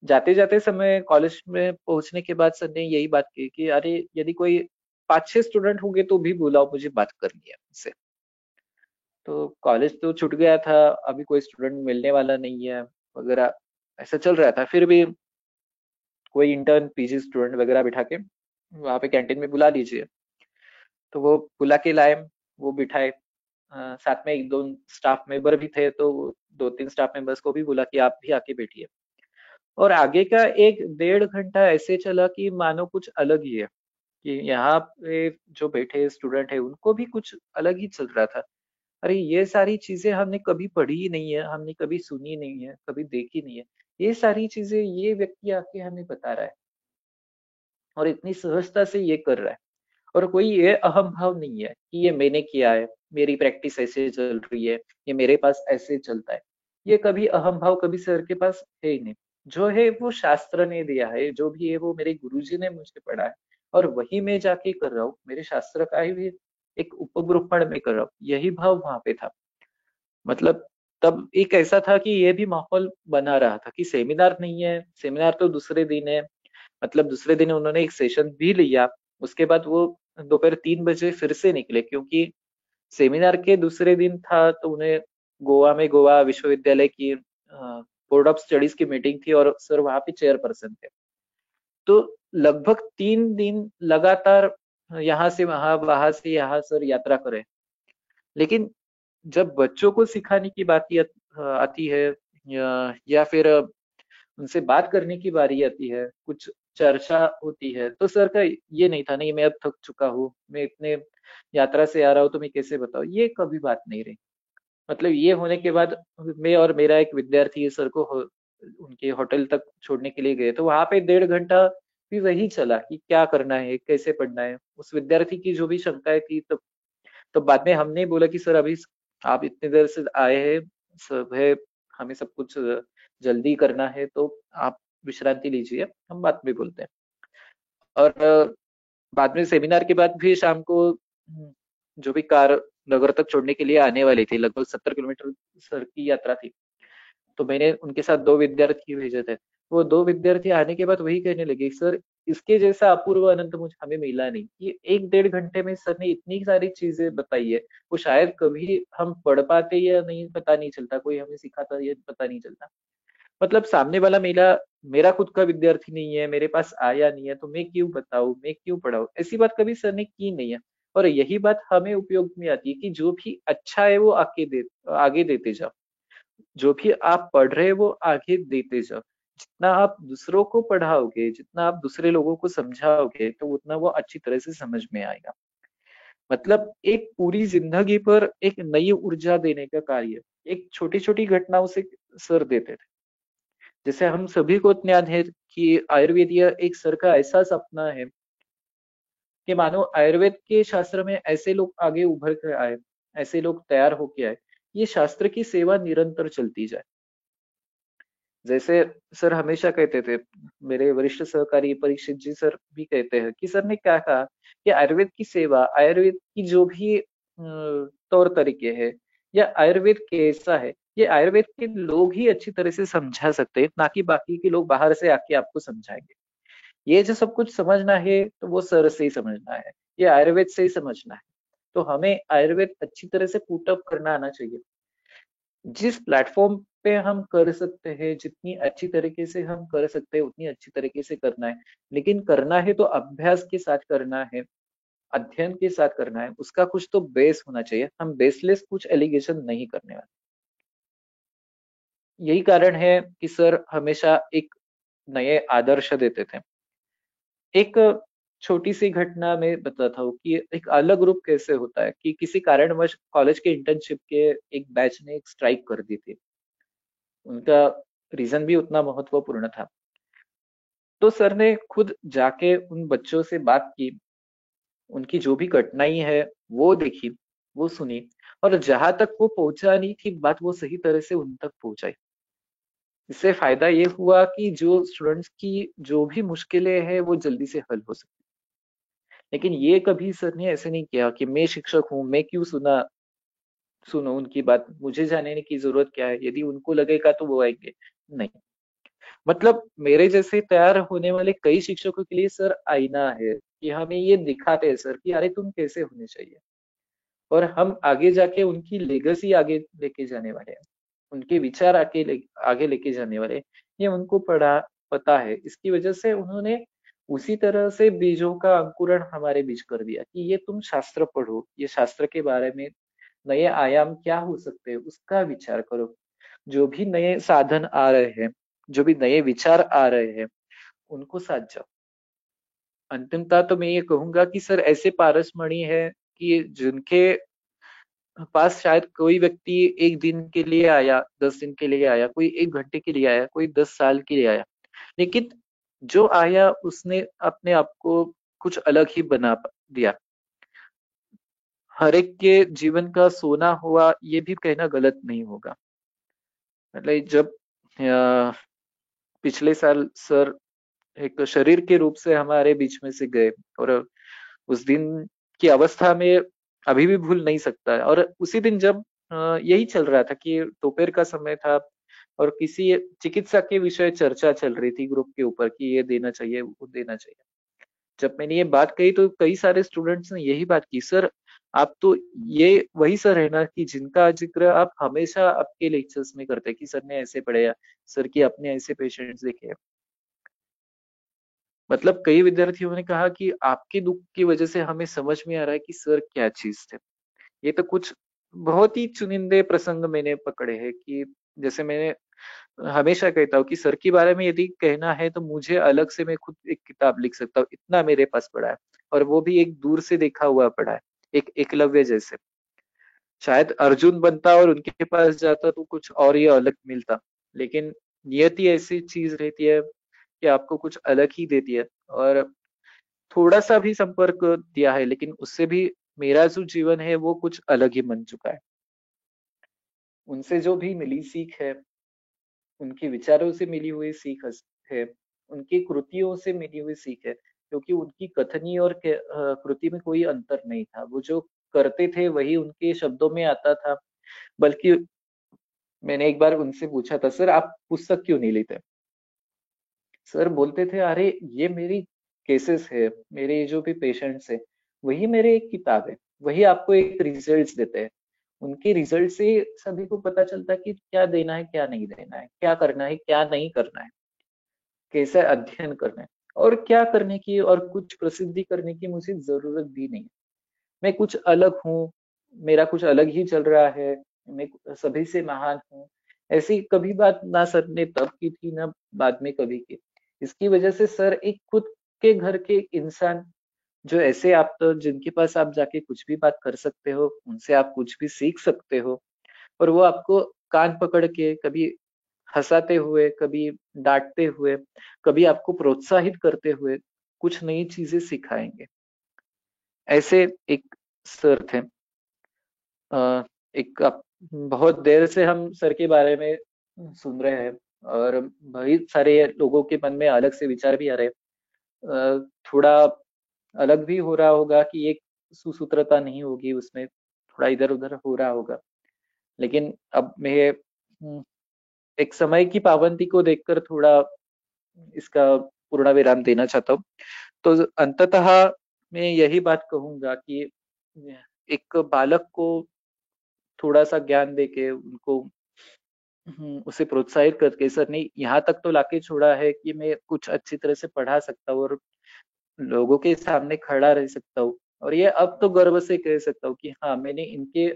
Speaker 4: जाते जाते समय कॉलेज में पहुंचने के बाद सर ने यही बात की कि अरे यदि कोई 5-6 स्टूडेंट होंगे तो भी बुलाओ, मुझे बात करनी है उनसे। तो कॉलेज तो छूट गया था, अभी कोई स्टूडेंट मिलने वाला नहीं है वगैरह, ऐसा चल रहा था। फिर भी कोई इंटर्न पीजी स्टूडेंट वगैरह बिठा के वहां पे कैंटीन में बुला लीजिए, तो वो बुला के लाए, वो बिठाए। साथ में 1-2 स्टाफ मेंबर भी थे, तो 2-3 स्टाफ मेंबर्स को भी बुला कि आप भी आके बैठिए। और आगे का 1-1.5 घंटा ऐसे चला कि मानो कुछ अलग ही है, कि यहाँ पे जो बैठे स्टूडेंट है उनको भी कुछ अलग ही चल रहा था। अरे ये सारी चीजें हमने कभी पढ़ी ही नहीं है, हमने कभी सुनी नहीं है, कभी देखी नहीं है, ये सारी चीजें ये व्यक्ति आके हमें बता रहा है और इतनी सहजता से ये कर रहा है। और कोई ये अहम भाव नहीं है कि ये मैंने किया है, मेरी प्रैक्टिस ऐसे चल रही है, ये मेरे पास ऐसे चलता है। ये कभी अहम भाव कभी सर के पास है ही नहीं। जो है वो शास्त्र ने दिया है, जो भी है वो मेरे गुरुजी ने मुझे पढ़ा है, और वही मैं जाके कर रहा हूँ, मेरे शास्त्र का ही भी एक उपग्रहण में कर रहा हूँ, यही भाव वहां पे था। मतलब तब एक ऐसा था कि ये भी माहौल बना रहा था कि सेमिनार नहीं है, सेमिनार तो दूसरे दिन है, मतलब दूसरे दिन उन्होंने एक सेशन भी लिया। उसके बाद वो दोपहर 3 बजे फिर से निकले, क्योंकि सेमिनार के दूसरे दिन था, तो उन्हें गोवा में गोवा विश्वविद्यालय की बोर्ड ऑफ स्टडीज की मीटिंग थी, और सर वहां पे चेयरपर्सन थे। तो लगभग 3 दिन लगातार यहाँ से वहां से यहाँ सर यात्रा करे। लेकिन जब बच्चों को सिखाने की बात आती है, या फिर उनसे बात करने की बारी आती है, कुछ चर्चा होती है, तो सर का ये नहीं था, नहीं मैं अब थक चुका हूँ, मैं इतने यात्रा से आ रहा हूँ, तो मैं कैसे बताऊँ, ये कभी बात नहीं रही। मतलब ये होने के बाद मैं और मेरा एक विद्यार्थी सर को उनके होटल तक छोड़ने के लिए गए, तो वहां पे 1.5 घंटा भी वही चला कि क्या करना है, कैसे पढ़ना है। उस विद्यार्थी की जो भी शंकाएं थी, तो बाद में हमने बोला कि सर अभी आप इतनी देर से आए हैं, सब है, हमें सब कुछ जल्दी करना है, तो आप विश्रांति लीजिए, हम बाद में बोलते हैं। और बाद में सेमिनार के बाद भी शाम को जो भी कार नगर तक छोड़ने के लिए आने वाली थी, लगभग 70 किलोमीटर सर की यात्रा थी, तो मैंने उनके साथ 2 विद्यार्थी भेजे थे। वो 2 विद्यार्थी आने के बाद वही कहने लगे, सर इसके जैसा अपूर्व आनंद मुझे हमें मिला नहीं। ये 1-1.5 घंटे में सर ने इतनी सारी चीजें बताई है, वो शायद कभी हम पढ़ पाते या नहीं पता नहीं चलता, कोई हमें सिखाता ये पता नहीं चलता। मतलब सामने वाला मेरा खुद का विद्यार्थी नहीं है, मेरे पास आया नहीं है, तो मैं क्यों बताऊं, मैं क्यों पढ़ाऊं, ऐसी बात कभी सर ने की नहीं है। और यही बात हमें उपयोग में आती है कि जो भी अच्छा है वो आगे देते जाओ, जो भी आप पढ़ रहे हैं वो आगे देते जाओ। जितना आप दूसरों को पढ़ाओगे, जितना आप दूसरे लोगों को समझाओगे, तो उतना वो अच्छी तरह से समझ में आएगा। मतलब एक पूरी जिंदगी पर एक नई ऊर्जा देने का कार्य एक छोटी छोटी घटनाओं से सर देते थे। जैसे हम सभी को ज्ञान है कि आयुर्वेदीय एक सर का ऐसा सपना है कि मानो आयुर्वेद के शास्त्र में ऐसे लोग आगे उभर कर आए, ऐसे लोग तैयार होके आए ये शास्त्र की सेवा निरंतर चलती जाए। जैसे सर हमेशा कहते थे, मेरे वरिष्ठ सहकारी परीक्षित जी सर भी कहते हैं कि सर ने क्या कहा कि आयुर्वेद की सेवा, आयुर्वेद की जो भी तौर तरीके है या आयुर्वेद कैसा है, ये आयुर्वेद के लोग ही अच्छी तरह से समझा सकते हैं, ना कि बाकी के लोग बाहर से आके आपको समझाएंगे। ये जो सब कुछ समझना है तो वो सर से ही समझना है, ये आयुर्वेद से ही समझना है। तो हमें आयुर्वेद अच्छी तरह से पुटअप करना आना चाहिए। जिस प्लेटफॉर्म पे हम कर सकते हैं, जितनी अच्छी तरीके से हम कर सकते हैं उतनी अच्छी तरीके से करना है, लेकिन करना है तो अभ्यास के साथ करना है, अध्ययन के साथ करना है, उसका कुछ तो बेस होना चाहिए। हम बेसलेस कुछ एलिगेशन नहीं करने वाले। यही कारण है कि सर हमेशा एक नए आदर्श देते थे। एक छोटी सी घटना में बताता हूँ कि एक अलग ग्रुप कैसे होता है कि किसी कारणवश कॉलेज के इंटर्नशिप के एक बैच ने एक स्ट्राइक कर दी थी। उनका रीजन भी उतना महत्वपूर्ण था। तो सर ने खुद जाके उन बच्चों से बात की, उनकी जो भी कठिनाई है वो देखी, वो सुनी, और जहां तक वो पहुंचानी थी बात, वो सही तरह से उन तक पहुंचाई। इससे फायदा ये हुआ कि जो स्टूडेंट्स की जो भी मुश्किलें हैं वो जल्दी से हल हो सकती। लेकिन ये कभी सर ने ऐसे नहीं किया कि मैं शिक्षक हूँ, मैं क्यों सुनो उनकी बात, मुझे जानने की जरूरत क्या है, यदि उनको लगेगा तो वो आएंगे। नहीं, मतलब मेरे जैसे तैयार होने वाले कई शिक्षकों के लिए सर आईना है कि हमें ये दिखाते हैं सर कि अरे तुम कैसे होने चाहिए, और हम आगे जाके उनकी लेगेसी आगे लेके जाने वाले हैं, उनके विचार आगे लेके जाने वाले हैं। ये उनको पता है। इसकी वजह से उन्होंने उसी तरह से बीजों का अंकुरण हमारे बीच कर दिया कि ये तुम शास्त्र पढ़ो, ये शास्त्र के बारे में नए आयाम क्या हो सकते हैं उसका विचार करो, जो भी नए साधन आ रहे हैं, जो भी नए विचार आ रहे हैं, उनको साथ जाओ। अंतिमता तो मैं ये कहूंगा कि सर ऐसे पारसमणि है कि जिनके पास शायद कोई व्यक्ति एक दिन के लिए आया, 10 दिन के लिए आया, कोई 1 घंटे के लिए आया, कोई 10 साल के लिए आया, लेकिन जो आया उसने अपने आप को कुछ अलग ही बना दिया। हर एक के जीवन का सोना हुआ ये भी कहना गलत नहीं होगा। मतलब जब पिछले साल सर एक शरीर के रूप से हमारे बीच में से गए, और उस दिन की अवस्था में अभी भी भूल नहीं सकता है। और उसी दिन जब यही चल रहा था कि दोपहर का समय था और किसी चिकित्सा के विषय चर्चा चल रही थी ग्रुप के ऊपर कि ये देना चाहिए, वो देना चाहिए। जब मैंने ये बात कही तो कई सारे स्टूडेंट्स ने यही बात की, सर आप तो ये वही सर है ना कि जिनका जिक्र आप हमेशा आपके लेक्चर्स में करते हैं कि सर ने ऐसे पढ़ाया, सर की आपने ऐसे पेशेंट्स देखे हैं। मतलब कई विद्यार्थियों ने कहा कि आपके दुख की वजह से हमें समझ में आ रहा है कि सर क्या चीज थे। ये तो कुछ बहुत ही चुनिंदे प्रसंग मैंने पकड़े हैं कि जैसे मैंने हमेशा कहता हूँ कि सर के बारे में यदि कहना है तो मुझे अलग से मैं खुद एक किताब लिख सकता हूँ, इतना मेरे पास पड़ा है, और वो भी एक दूर से देखा हुआ पड़ा है, एक एकलव्य जैसे। शायद अर्जुन बनता और उनके पास जाता तो कुछ और ही अलग मिलता, लेकिन नियति ऐसी चीज रहती है कि आपको कुछ अलग ही देती है। और थोड़ा सा भी संपर्क दिया है, लेकिन उससे भी मेरा जो जीवन है वो कुछ अलग ही बन चुका है। उनसे जो भी मिली सीख है, उनके विचारों से मिली हुई सीख है, उनकी कृतियों से मिली हुई सीख है, क्योंकि उनकी कथनी और कृति में कोई अंतर नहीं था। वो जो करते थे वही उनके शब्दों में आता था। बल्कि मैंने एक बार उनसे पूछा था, सर आप पुस्तक क्यों नहीं लेते? सर बोलते थे, अरे ये मेरी केसेस है, मेरे जो भी पेशेंट्स है वही मेरे एक किताब है, वही आपको एक रिजल्ट्स देते हैं। उनके रिजल्ट से सभी को पता चलता है कि क्या देना है, क्या नहीं देना है, क्या करना है, क्या नहीं करना है, कैसे अध्ययन करना है, और क्या करने की और कुछ प्रसिद्धि करने की मुझे जरूरत भी नहीं। मैं कुछ अलग हूँ, मेरा कुछ अलग ही चल रहा है, मैं सभी से महान हूँ, ऐसी कभी बात ना सर ने तब की थी ना बाद में कभी की। इसकी वजह से सर एक खुद के घर के इंसान, जो ऐसे आप तो जिनके पास आप जाके कुछ भी बात कर सकते हो, उनसे आप कुछ भी सीख सकते हो, और वो आपको कान पकड़ के कभी हंसाते हुए, कभी डांटते हुए, कभी आपको प्रोत्साहित करते हुए कुछ नई चीजें सिखाएंगे। ऐसे एक सर थे। एक बहुत देर से हम सर के बारे में सुन रहे हैं और बहुत सारे लोगों के मन में अलग से विचार भी आ रहे हैं। थोड़ा अलग भी हो रहा होगा कि एक सुसूत्रता नहीं होगी उसमें, थोड़ा इधर उधर हो रहा होगा। लेकिन अब मैं एक समय की पाबंदी को देखकर थोड़ा इसका पूर्ण विराम देना चाहता हूँ। तो अंततः मैं यही बात कहूंगा कि एक बालक को थोड़ा सा ज्ञान देके उनको उसे प्रोत्साहित करके सर ने यहाँ तक तो लाके छोड़ा है कि मैं कुछ अच्छी तरह से पढ़ा सकता हूँ और लोगों के सामने खड़ा रह सकता हूँ। और ये अब तो गर्व से कह सकता हूँ कि हाँ, मैंने इनके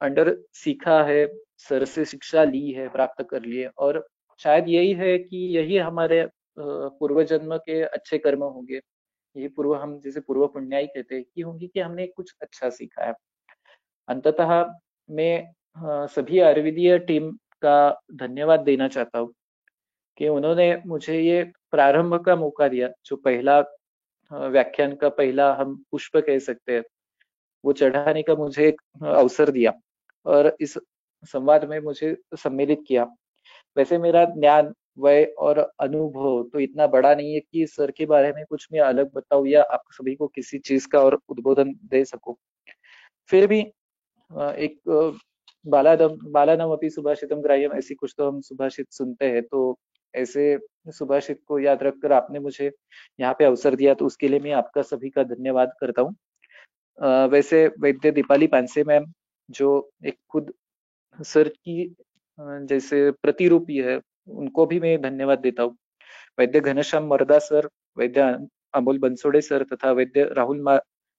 Speaker 4: अंडर सीखा है, सर से शिक्षा ली है, प्राप्त कर ली है। और शायद यही है कि यही हमारे पूर्व जन्म के अच्छे कर्म होंगे। ये पूर्व, हम जैसे पूर्व पुण्याई कहते हैं कि होंगे कि हमने कुछ अच्छा सीखा है। अंततः मैं सभी आयुर्वेदीय टीम का धन्यवाद देना चाहता हूँ कि उन्होंने मुझे ये प्रारंभ का मौका दिया। जो पहला व्याख्यान का पहला हम पुष्प कह सकते हैं, वो चढ़ाने का मुझे एक अवसर दिया और इस संवाद में मुझे सम्मिलित किया। वैसे मेरा ज्ञान, वय और अनुभव तो इतना बड़ा नहीं है कि सर के बारे में कुछ मैं अलग बताऊं या आप सभी को किसी चीज का और उद्बोधन दे सकूं। फिर भी एक बालानाम अपि सुभाषितम ग्राह्यम, ऐसी कुछ तो हम सुभाषित सुनते हैं। तो ऐसे सुभाषित को याद रखकर आपने मुझे यहाँ पे अवसर दिया, तो उसके लिए मैं आपका सभी का धन्यवाद करता हूँ। वैसे वैद्य दीपाली पानसे मैम, जो एक खुद सर की जैसे प्रतिरूपी है, उनको भी मैं धन्यवाद देता हूँ। वैद्य घनश्याम मरदा सर, वैद्य अमोल बंसोड़े सर तथा वैद्य राहुल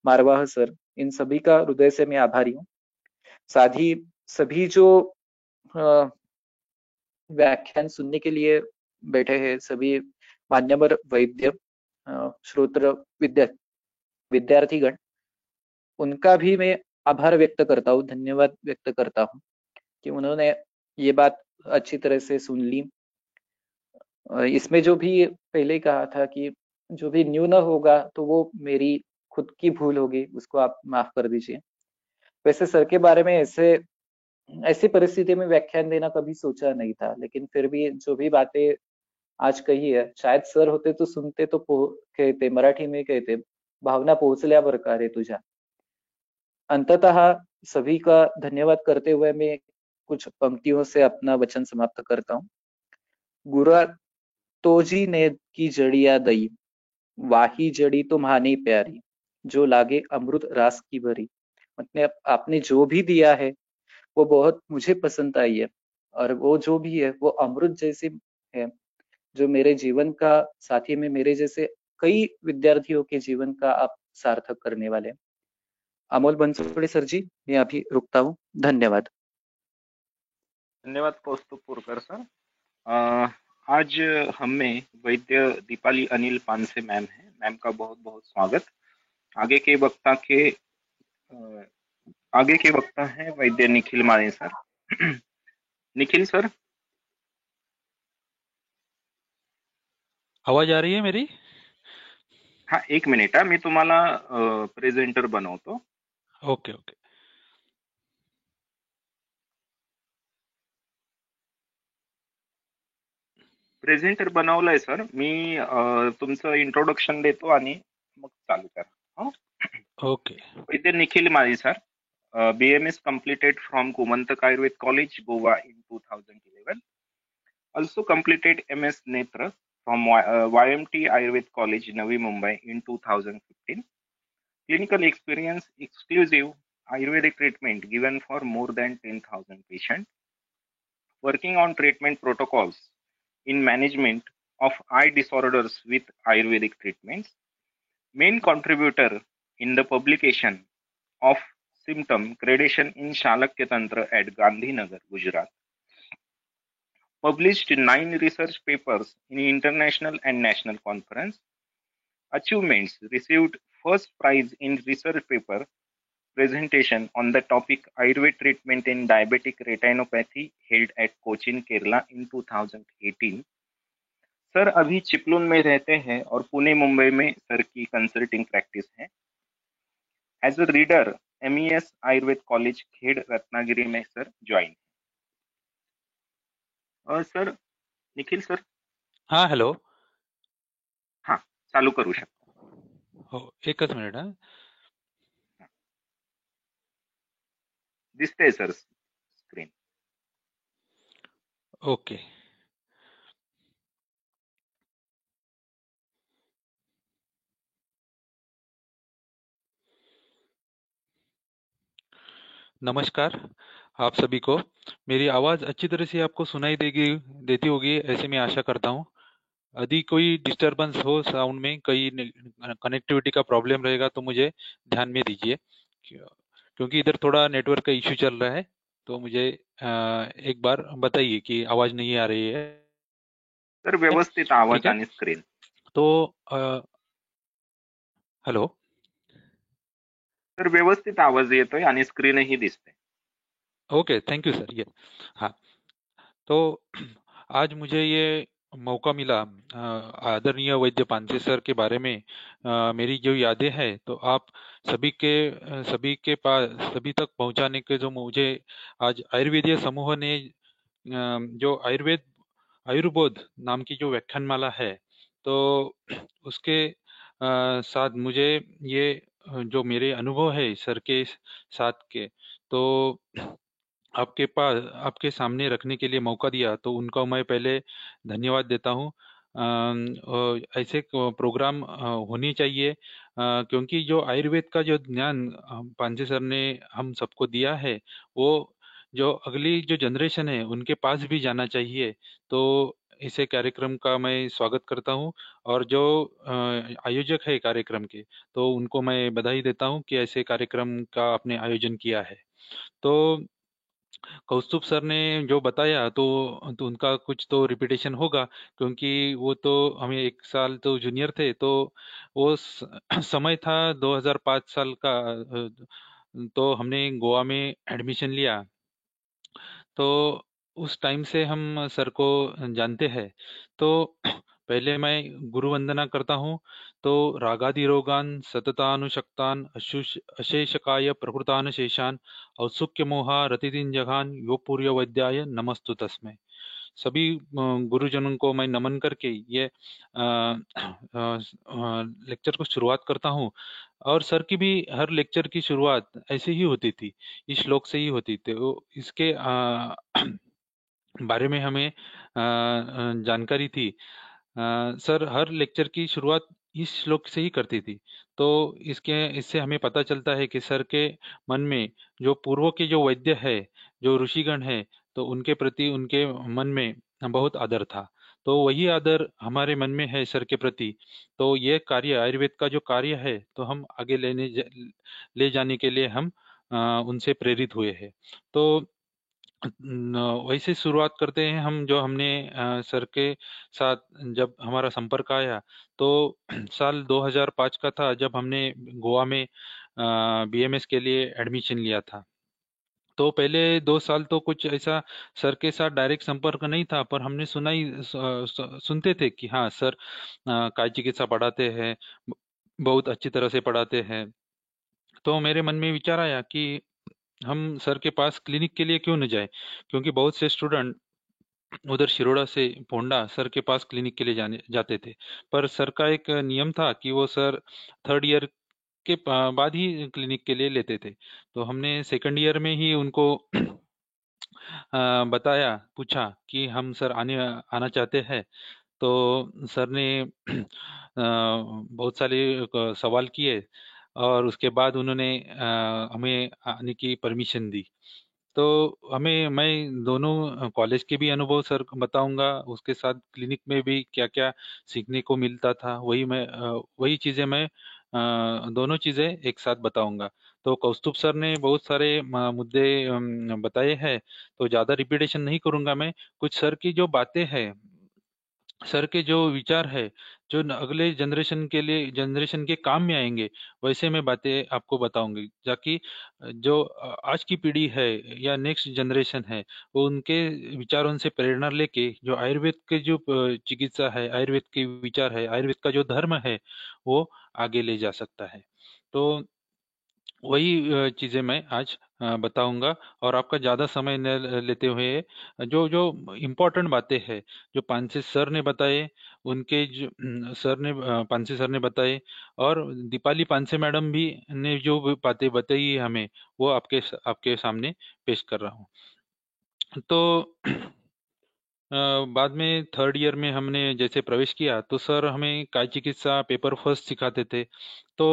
Speaker 4: मारवाह सर, इन सभी का हृदय से मैं आभारी हूँ। साथ ही सभी जो व्याख्यान सुनने के लिए बैठे हैं, सभी मान्यवर वैद्य, श्रोत्र, विद्यार्थीगण, उनका भी मैं आभार व्यक्त करता हूँ, धन्यवाद व्यक्त करता हूँ कि उन्होंने ये बात अच्छी तरह से सुन ली। इसमें जो भी पहले कहा था कि जो भी न्यून होगा तो वो मेरी खुद की भूल होगी, उसको आप माफ कर दीजिए। वैसे सर के बारे में ऐसी परिस्थिति में व्याख्यान देना कभी सोचा नहीं था, लेकिन फिर भी जो भी बातें आज कही है, शायद सर होते तो सुनते तो कहते, मराठी में कहते, भावना पोहोचल्यावर का रे तुझा। अंततः सभी का धन्यवाद करते हुए मैं कुछ पंक्तियों से अपना वचन समाप्त करता हूँ। गुरा तोजी ने की जड़िया दई, वाही जड़ी तुम्हानी प्यारी, जो लागे अमृत रास की भरी। मतलब आपने जो भी दिया है वो बहुत मुझे पसंद आई है, और वो जो भी है वो अमृत जैसी है, जो मेरे जीवन का साथी में मेरे जैसे कई विद्यार्थियों के जीवन का आप सार्थक करने वाले हैं। अमोल बंसोड़े सर जी, मैं अभी रुकता हूँ। धन्यवाद।
Speaker 3: धन्यवाद कौस्तुभपुरकर सर। आज हमें वैद्य दीपाली अनिल पानसे मैम है, मैम का बहुत बहुत स्वागत। आगे के वक्ता हैं वैद्य निखिल माने सर। निखिल सर,
Speaker 6: आवाज आ रही है मेरी?
Speaker 3: हाँ, एक मिनिट, मी तुम्हाला प्रेझेंटर बनवतो.
Speaker 6: Okay okay.
Speaker 3: प्रेझेंटर बनवलंय सर मी. तुमचं इंट्रोडक्शन देतो आणि मग चालू करा.
Speaker 6: Okay.
Speaker 3: Vaidya Nikhil Mali sir, BMS completed from Gomantak Ayurved College, Goa in 2011. Also completed MS Netra from YMT Ayurved College, Navi Mumbai in 2015. Clinical experience: exclusive Ayurvedic treatment given for more than 10,000 patients. Working on treatment protocols in management of eye disorders with Ayurvedic treatments. Main contributor in the publication of symptom gradation in Shalakya Tantra at Gandhinagar, Gujarat. Published 9 research papers in international and national conference. Achievements: received first prize in research paper presentation on the topic Ayurveda treatment in diabetic retinopathy held at Cochin, Kerala in 2018. Sir अभी चिपलून में रहते हैं और पुणे मुंबई में sir की consulting practice है. As a reader MES Ayurved college Khed Ratnagiri में sir join. और सर निखिल सर,
Speaker 6: हाँ हॅलो.
Speaker 3: हाँ चालू करू शकता.
Speaker 6: हो, एकच मिनिट. हा
Speaker 3: दिसतंय सर स्क्रीन.
Speaker 6: ओके. नमस्कार आप सभी को. मेरी आवाज़ अच्छी तरह से आपको सुनाई देती होगी ऐसे मैं आशा करता हूँ. यदि कोई डिस्टरबेंस हो साउंड में, कहीं कनेक्टिविटी का प्रॉब्लम रहेगा तो मुझे ध्यान में दीजिए, क्योंकि इधर थोड़ा नेटवर्क का इश्यू चल रहा है. तो मुझे एक बार बताइए कि आवाज़ नहीं आ रही है.
Speaker 3: सर व्यवस्थित आवाज
Speaker 6: ठीक है.
Speaker 3: आणि स्क्रीन.
Speaker 6: तो हॅलो.
Speaker 3: सर व्यवस्थित आवाज येतोय आणि स्क्रीनही दिसते.
Speaker 6: Okay, thank you sir. ये हाँ, तो आज मुझे ये मौका मिला आदरणीय वैद्य पांसे सर के बारे में मेरी जो यादें हैं तो आप सभी के पास, सभी तक पहुंचाने के, जो मुझे आज आयुर्वेदीय समूह ने जो आयुर्बोध नाम की जो व्याख्यानमाला है, तो उसके साथ मुझे ये जो मेरे अनुभव है सर के साथ के, तो आपके सामने रखने के लिए मौका दिया, तो उनका मैं पहले धन्यवाद देता हूँ. और ऐसे प्रोग्राम होनी चाहिए, क्योंकि जो आयुर्वेद का जो ज्ञान पांसे सर ने हम सबको दिया है, वो जो अगली जो जनरेशन है उनके पास भी जाना चाहिए. तो इसे कार्यक्रम का मैं स्वागत करता हूँ, और जो आयोजक है कार्यक्रम के, तो उनको मैं बधाई देता हूँ कि ऐसे कार्यक्रम का आपने आयोजन किया है. तो कौस्तुभ सर ने जो बताया, तो उनका कुछ तो रिपीटेशन होगा, क्योंकि वो तो हमें एक साल तो जूनियर थे. तो वो समय था 2005 साल का. तो हमने गोवा में एडमिशन लिया. तो उस टाइम से हम सर को जानते हैं. तो पहले मैं गुरु वंदना करता हूँ. तो रागादि रोगान सततानुशक्तान अशेषकाय प्रकृतान शेषान औत्सुक्य मोहा रतिदिन जघान यो पूर्य वैद्याय नमस्तु तस्मै. सभी गुरुजनों को मैं नमन करके ये लेक्चर को शुरुआत करता हूँ. और सर की भी हर लेक्चर की शुरुआत ऐसे ही होती थी, इस श्लोक से ही होती थी. वो इसके बारे में हमें जानकारी थी. सर हर लेक्चर की शुरुआत इस श्लोक से ही करती थी. तो इससे हमें पता चलता है कि सर के मन में जो पूर्व के जो वैद्य है, जो ऋषिगण है, तो उनके प्रति उनके मन में बहुत आदर था. तो वही आदर हमारे मन में है सर के प्रति. तो ये कार्य, आयुर्वेद का जो कार्य है, तो हम आगे ले जाने के लिए हम उनसे प्रेरित हुए हैं. तो वैसे शुरुआत करते हैं हम, जो हमने सर के साथ जब हमारा संपर्क आया, तो साल 2005 का था जब हमने गोवा में BMS के लिए एडमिशन लिया था. तो पहले 2 साल तो कुछ ऐसा सर के साथ डायरेक्ट संपर्क नहीं था, पर हमने सुनते थे कि हाँ सर काय चिकित्सा पढ़ाते हैं, बहुत अच्छी तरह से पढ़ाते हैं. तो मेरे मन में विचार आया कि हम सर के पास क्लिनिक के लिए क्यों न जाए, क्योंकि बहुत से स्टूडेंट उधर शिरोडा से पोंडा सर के पास क्लिनिक के लिए जाते थे. पर सर का एक नियम था कि वो सर 3rd ईयर के बाद ही क्लिनिक के लिए लेते थे. तो हमने 2nd ईयर में ही उनको बताया, पूछा कि हम सर आना चाहते हैं. तो सर ने बहुत सारे सवाल किए, और उसके बाद उन्होंने हमें आने की परमिशन दी. तो मैं दोनों कॉलेज के भी अनुभव सर को बताऊंगा, उसके साथ क्लिनिक में भी क्या क्या सीखने को मिलता था, वही चीजें मैं दोनों चीजें एक साथ बताऊंगा. तो कौस्तुभ सर ने बहुत सारे मुद्दे बताए हैं, तो ज्यादा रिपीटेशन नहीं करूंगा मैं. कुछ सर की जो बातें हैं, सर के जो विचार है, जो अगले जनरेशन के काम में आएंगे, वैसे मैं बातें आपको बताऊंगी, ताकि जो आज की पीढ़ी है या नेक्स्ट जनरेशन है, वो उनके विचारों से प्रेरणा लेके जो आयुर्वेद के जो चिकित्सा है, आयुर्वेद के विचार है, आयुर्वेद का जो धर्म है, वो आगे ले जा सकता है. तो वही चीजें मैं आज बताऊंगा, और आपका ज्यादा समय न लेते हुए जो जो इम्पोर्टेंट बातें हैं जो पांसे सर ने बताए, उनके जो पांसे सर ने बताए, और दीपाली पांसे मैडम भी ने जो भी बातें बताई है हमें, वो आपके सामने पेश कर रहा हूँ। तो बाद में थर्ड ईयर में हमने जैसे प्रवेश किया तो सर हमें काय चिकित्सा पेपर फर्स्ट सिखाते थे। तो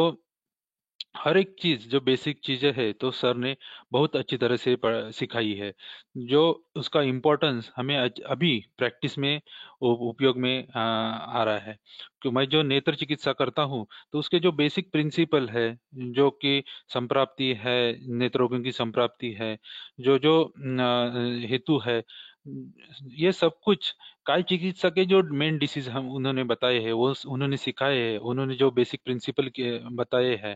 Speaker 6: हर एक चीज जो बेसिक चीजें है तो सर ने बहुत अच्छी तरह से सिखाई है, जो उसका इम्पोर्टेंस हमें अभी प्रैक्टिस में उपयोग में आ रहा है। कि मैं जो नेत्र चिकित्सा करता हूँ तो उसके जो बेसिक प्रिंसिपल है, जो कि संप्राप्ति है, नेत्र रोगों की संप्राप्ति है, जो जो हेतु है, ये सब कुछ काय चिकित्सा के जो मेन डिसीज हम उन्होंने बताए हैं, वो उन्होंने सिखाए हैं, उन्होंने जो बेसिक प्रिंसिपल के बताए हैं,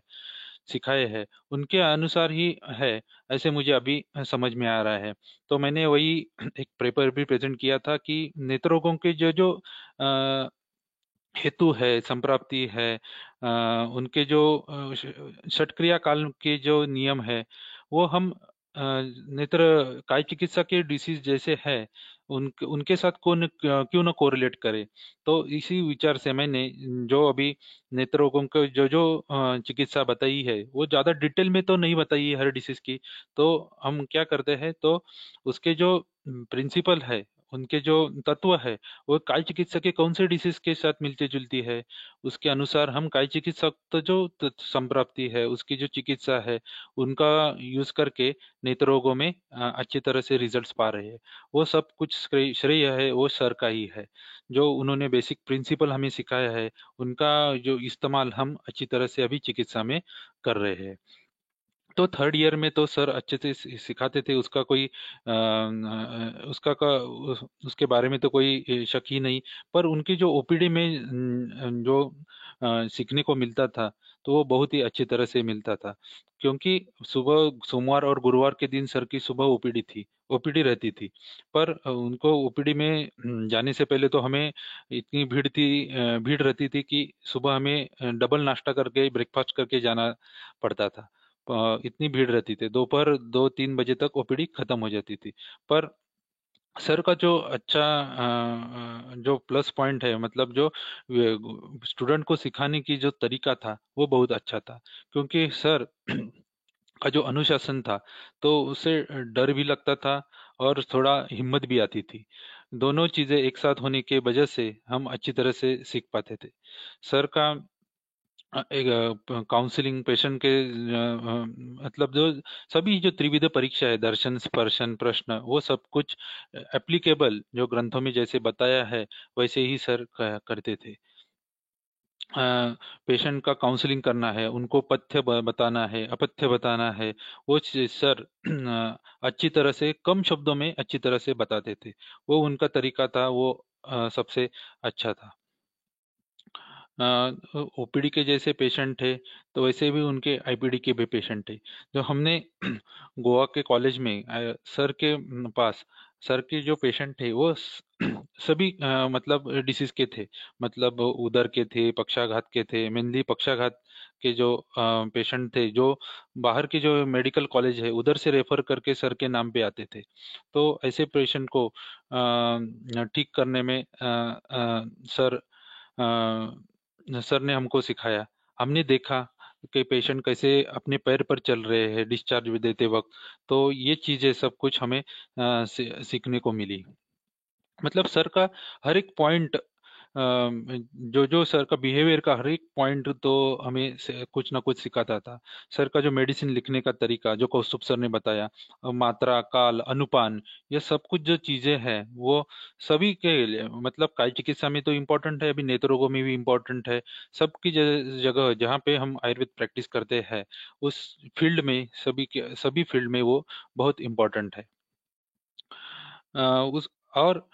Speaker 6: सिखाए हैं, उनके अनुसार ही है, ऐसे मुझे अभी समझ में आ रहा है। तो मैंने वही एक पेपर भी प्रेजेंट किया था कि नेत्र रोगों के जो जो अ, हेतु है, संप्राप्ति है, उनके जो षटक्रिया काल के जो नियम है, वो हम नेत्र काय चिकित्सा के डिसीज जैसे है उनके साथ क्यों ना कोरिलेट करे। तो इसी विचार से मैंने जो अभी नेत्र रोगों को जो जो चिकित्सा बताई है वो ज्यादा डिटेल में तो नहीं बताई है हर डिसीज की। तो हम क्या करते हैं, तो उसके जो प्रिंसिपल है, उनके जो तत्व है, वो काय चिकित्सा के कौन से डिसीज के साथ मिलती जुलती है, उसके अनुसार हम काय चिकित्सा तो जो संप्राप्ति है, उसकी जो चिकित्सा है, उनका यूज करके नेत्र रोगों में अच्छी तरह से रिजल्ट्स पा रहे हैं। वो सब कुछ श्रेय है वो सर का ही है, जो उन्होंने बेसिक प्रिंसिपल हमें सिखाया है, उनका जो इस्तेमाल हम अच्छी तरह से अभी चिकित्सा में कर रहे हैं। तो थर्ड ईयर में तो सर अच्छे से सिखाते थे, उसका कोई उसके बारे में तो कोई शक ही नहीं। पर उनकी जो ओपीडी में जो सीखने को मिलता था, तो वो बहुत ही अच्छी तरह से मिलता था, क्योंकि सुबह सोमवार और गुरुवार के दिन सर की सुबह ओपीडी रहती थी। पर उनको ओपीडी में जाने से पहले तो हमें इतनी भीड़ रहती थी कि सुबह हमें डबल नाश्ता करके ब्रेकफास्ट करके जाना पड़ता था। इतनी भीड़ रहती थी, दोपहर 2-3 बजे तक ओपीडी खत्म हो जाती थी। पर सर का जो अच्छा जो प्लस पॉइंट है, मतलब जो स्टूडेंट को सिखाने की जो तरीका था वो बहुत अच्छा था, क्योंकि सर का जो अनुशासन था, तो उससे डर भी लगता था और थोड़ा हिम्मत भी आती थी। दोनों चीजें एक साथ होने के वजह से हम अच्छी तरह से सीख पाते थे। सर का एक काउंसलिंग पेशेंट के मतलब जो सभी जो त्रिविध परीक्षा है, दर्शन स्पर्शन प्रश्न, वो सब कुछ एप्लीकेबल जो ग्रंथों में जैसे बताया है वैसे ही सर करते थे। पेशेंट का काउंसलिंग करना है, उनको पथ्य बताना है, अपथ्य बताना है, वो चीज़ सर अच्छी तरह से कम शब्दों में अच्छी तरह से बताते थे। वो उनका तरीका था, वो सबसे अच्छा था। ओपीडी के जैसे पेशेंट थे तो वैसे भी उनके आईपीडी के भी पेशेंट थे। जो हमने गोवा के कॉलेज में सर के पास सर के जो पेशेंट थे वो सभी मतलब डिसीज के थे, मतलब उदर के थे, पक्षाघात के थे, मेनली पक्षाघात के जो पेशेंट थे, जो बाहर के जो मेडिकल कॉलेज है उधर से रेफर करके सर के नाम पे आते थे। तो ऐसे पेशेंट को ठीक करने में सर सर ने हमको सिखाया। हमने देखा कि पेशेंट कैसे अपने पैर पर चल रहे हैं डिस्चार्ज देते वक्त। तो ये चीजें सब कुछ हमें सीखने को मिली। मतलब सर का हर एक पॉइंट, जो जो सर का बिहेवियर का हर एक पॉइंट तो हमें कुछ ना कुछ सिखाता था। सर का जो मेडिसिन लिखने का तरीका जो कौस्तुभ सर ने बताया, मात्रा काल अनुपान, ये सब कुछ जो चीजें हैं वो सभी के लिए, मतलब काय चिकित्सा में तो इम्पोर्टेंट है, अभी नेत्र रोगों में भी इम्पोर्टेंट है। सबकी जगह जहाँ पे हम आयुर्वेद प्रैक्टिस करते हैं उस फील्ड में, सभी फील्ड में वो बहुत इम्पोर्टेंट है। उस और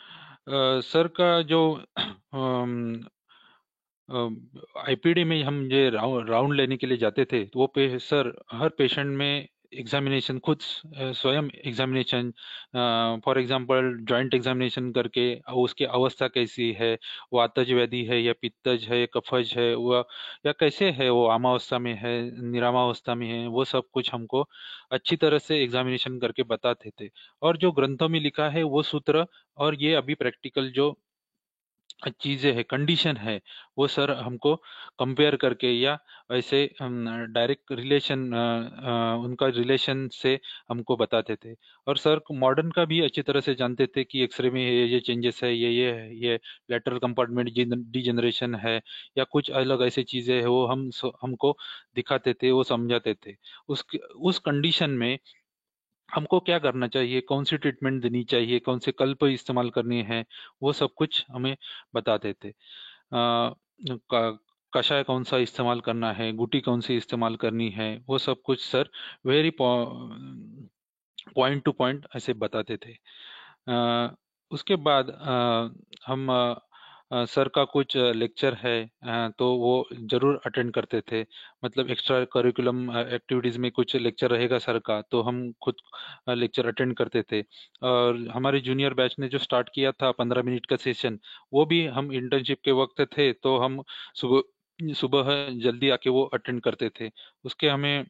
Speaker 6: सर का जो आईपीडी में हम ये राउंड लेने के लिए जाते थे, तो वो सर हर पेशेंट में एग्जामिनेशन खुद स्वयं examination, for example joint examination करके उसकी अवस्था कैसी है, वो आतज व्याधि है या पित्तज है, कफज है, वो या कैसे है, वो आमावस्था में है, निरामावस्था में है, वो सब कुछ हमको अच्छी तरह से एग्जामिनेशन करके बताते थे। और जो ग्रंथों में लिखा है वो सूत्र और ये अभी प्रैक्टिकल जो चीजें है, कंडीशन है, वो सर हमको कंपेयर करके या ऐसे डायरेक्ट रिलेशन, उनका रिलेशन से हमको बताते थे। और सर मॉडर्न का भी अच्छी तरह से जानते थे कि एक्सरे में ये चेंजेस है, ये लेटरल कंपार्टमेंट डिजेनरेशन है या कुछ अलग ऐसी चीजें है, वो हमको दिखाते थे, वो समझाते थे। उस कंडीशन में हमको क्या करना चाहिए, कौन सी ट्रीटमेंट देनी चाहिए, कौन से कल्प इस्तेमाल करनी है, वो सब कुछ हमें बताते थे। कषाय कौन सा इस्तेमाल करना है, गुटी कौन सी इस्तेमाल करनी है, वो सब कुछ sir very point two point ऐसे बताते थे। उसके बाद हम सर का कुछ लेक्चर है तो वो जरूर अटेंड करते थे। मतलब एक्स्ट्रा करिकुलम एक्टिविटीज में कुछ लेक्चर रहेगा सर का, तो हम खुद लेक्चर अटेंड करते थे। और हमारे जूनियर बैच ने जो स्टार्ट किया था 15 मिनट का सेशन, वो भी हम इंटर्नशिप के वक्त थे, तो हम सुबह सुबह जल्दी आके वो अटेंड करते थे। उसके हमें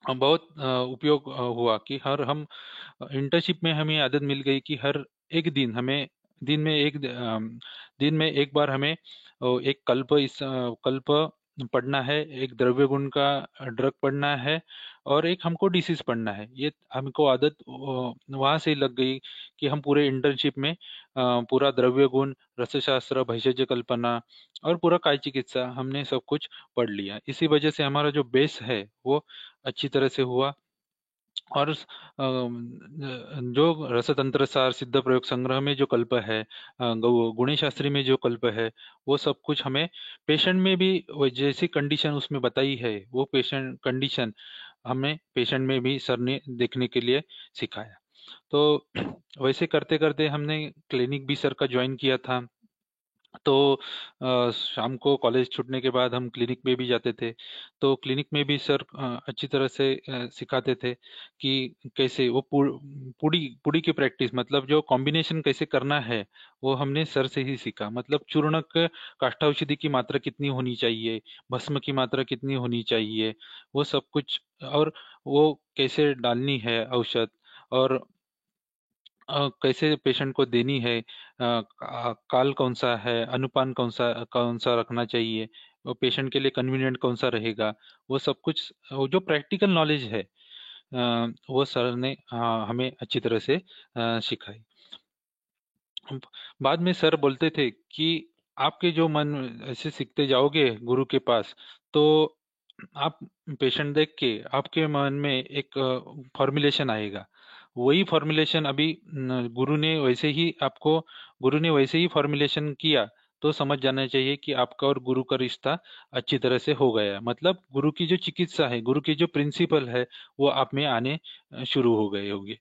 Speaker 6: बहुत उपयोग हुआ कि हर हम इंटर्नशिप में हमें आदत मिल गई कि हर एक दिन हमें दिन में एक बार हमें एक कल्प पढ़ना है, एक द्रव्य गुण का ड्रग पढ़ना है, और एक हमको डिसीज पढ़ना है। ये हमको आदत वहां से लग गई कि हम पूरे इंटर्नशिप में पूरा द्रव्य गुण, रसशास्त्र, भैषज कल्पना और पूरा काय चिकित्सा हमने सब कुछ पढ़ लिया। इसी वजह से हमारा जो बेस है वो अच्छी तरह से हुआ। और जो रसतंत्र सार सिद्ध प्रयोग संग्रह में जो कल्प है, गुणी शास्त्री में जो कल्प है, वो सब कुछ हमें पेशेंट में भी वो जैसी कंडीशन उसमें बताई है, वो पेशेंट कंडीशन हमें पेशेंट में भी सर ने देखने के लिए सिखाया। तो वैसे करते करते हमने क्लिनिक भी सर का ज्वाइन किया था। तो शाम को कॉलेज छूटने के बाद हम क्लिनिक में भी जाते थे। तो क्लिनिक में भी सर अच्छी तरह से सिखाते थे कि कैसे वो पुड़ी पुड़ी की प्रैक्टिस, मतलब जो कॉम्बिनेशन कैसे करना है, वो हमने सर से ही सीखा। मतलब चूर्णक काष्ठाऔषधि की मात्रा कितनी होनी चाहिए, भस्म की मात्रा कितनी होनी चाहिए, वो सब कुछ, और वो कैसे डालनी है औषध, और कैसे पेशेंट को देनी है, काल कौन सा है, अनुपान कौन सा रखना चाहिए, वो पेशेंट के लिए कन्वीनियंट कौन सा रहेगा, वो सब कुछ वो जो प्रैक्टिकल नॉलेज है वो सर ने हमें अच्छी तरह से सिखाई। बाद में सर बोलते थे कि आपके जो मन ऐसे सीखते जाओगे गुरु के पास, तो आप पेशेंट देख के आपके मन में एक फॉर्मुलेशन आएगा। वही फॉर्मुलेशन अभी गुरु ने वैसे ही फॉर्मुलेशन किया, तो समझ जाना चाहिए कि आपका और गुरु का रिश्ता अच्छी तरह से हो गया है। मतलब गुरु की जो चिकित्सा है, गुरु की जो प्रिंसिपल है, वो आप में आने शुरू हो गए होंगे।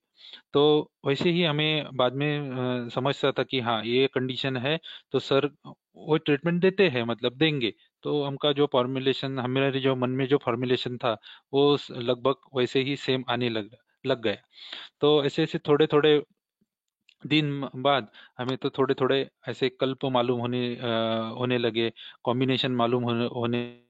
Speaker 6: तो वैसे ही हमें बाद में समझता था कि हाँ ये कंडीशन है, तो सर वो ट्रीटमेंट देते हैं, मतलब देंगे। तो हमका जो फॉर्मुलेशन, हमारे जो मन में जो फॉर्मुलेशन था, वो लगभग वैसे ही सेम आने लग गया। तो ऐसे ऐसे थोड़े थोड़े दिन बाद हमें तो थोड़े थोड़े ऐसे कल्प मालूम होने लगे, कॉम्बिनेशन मालूम होने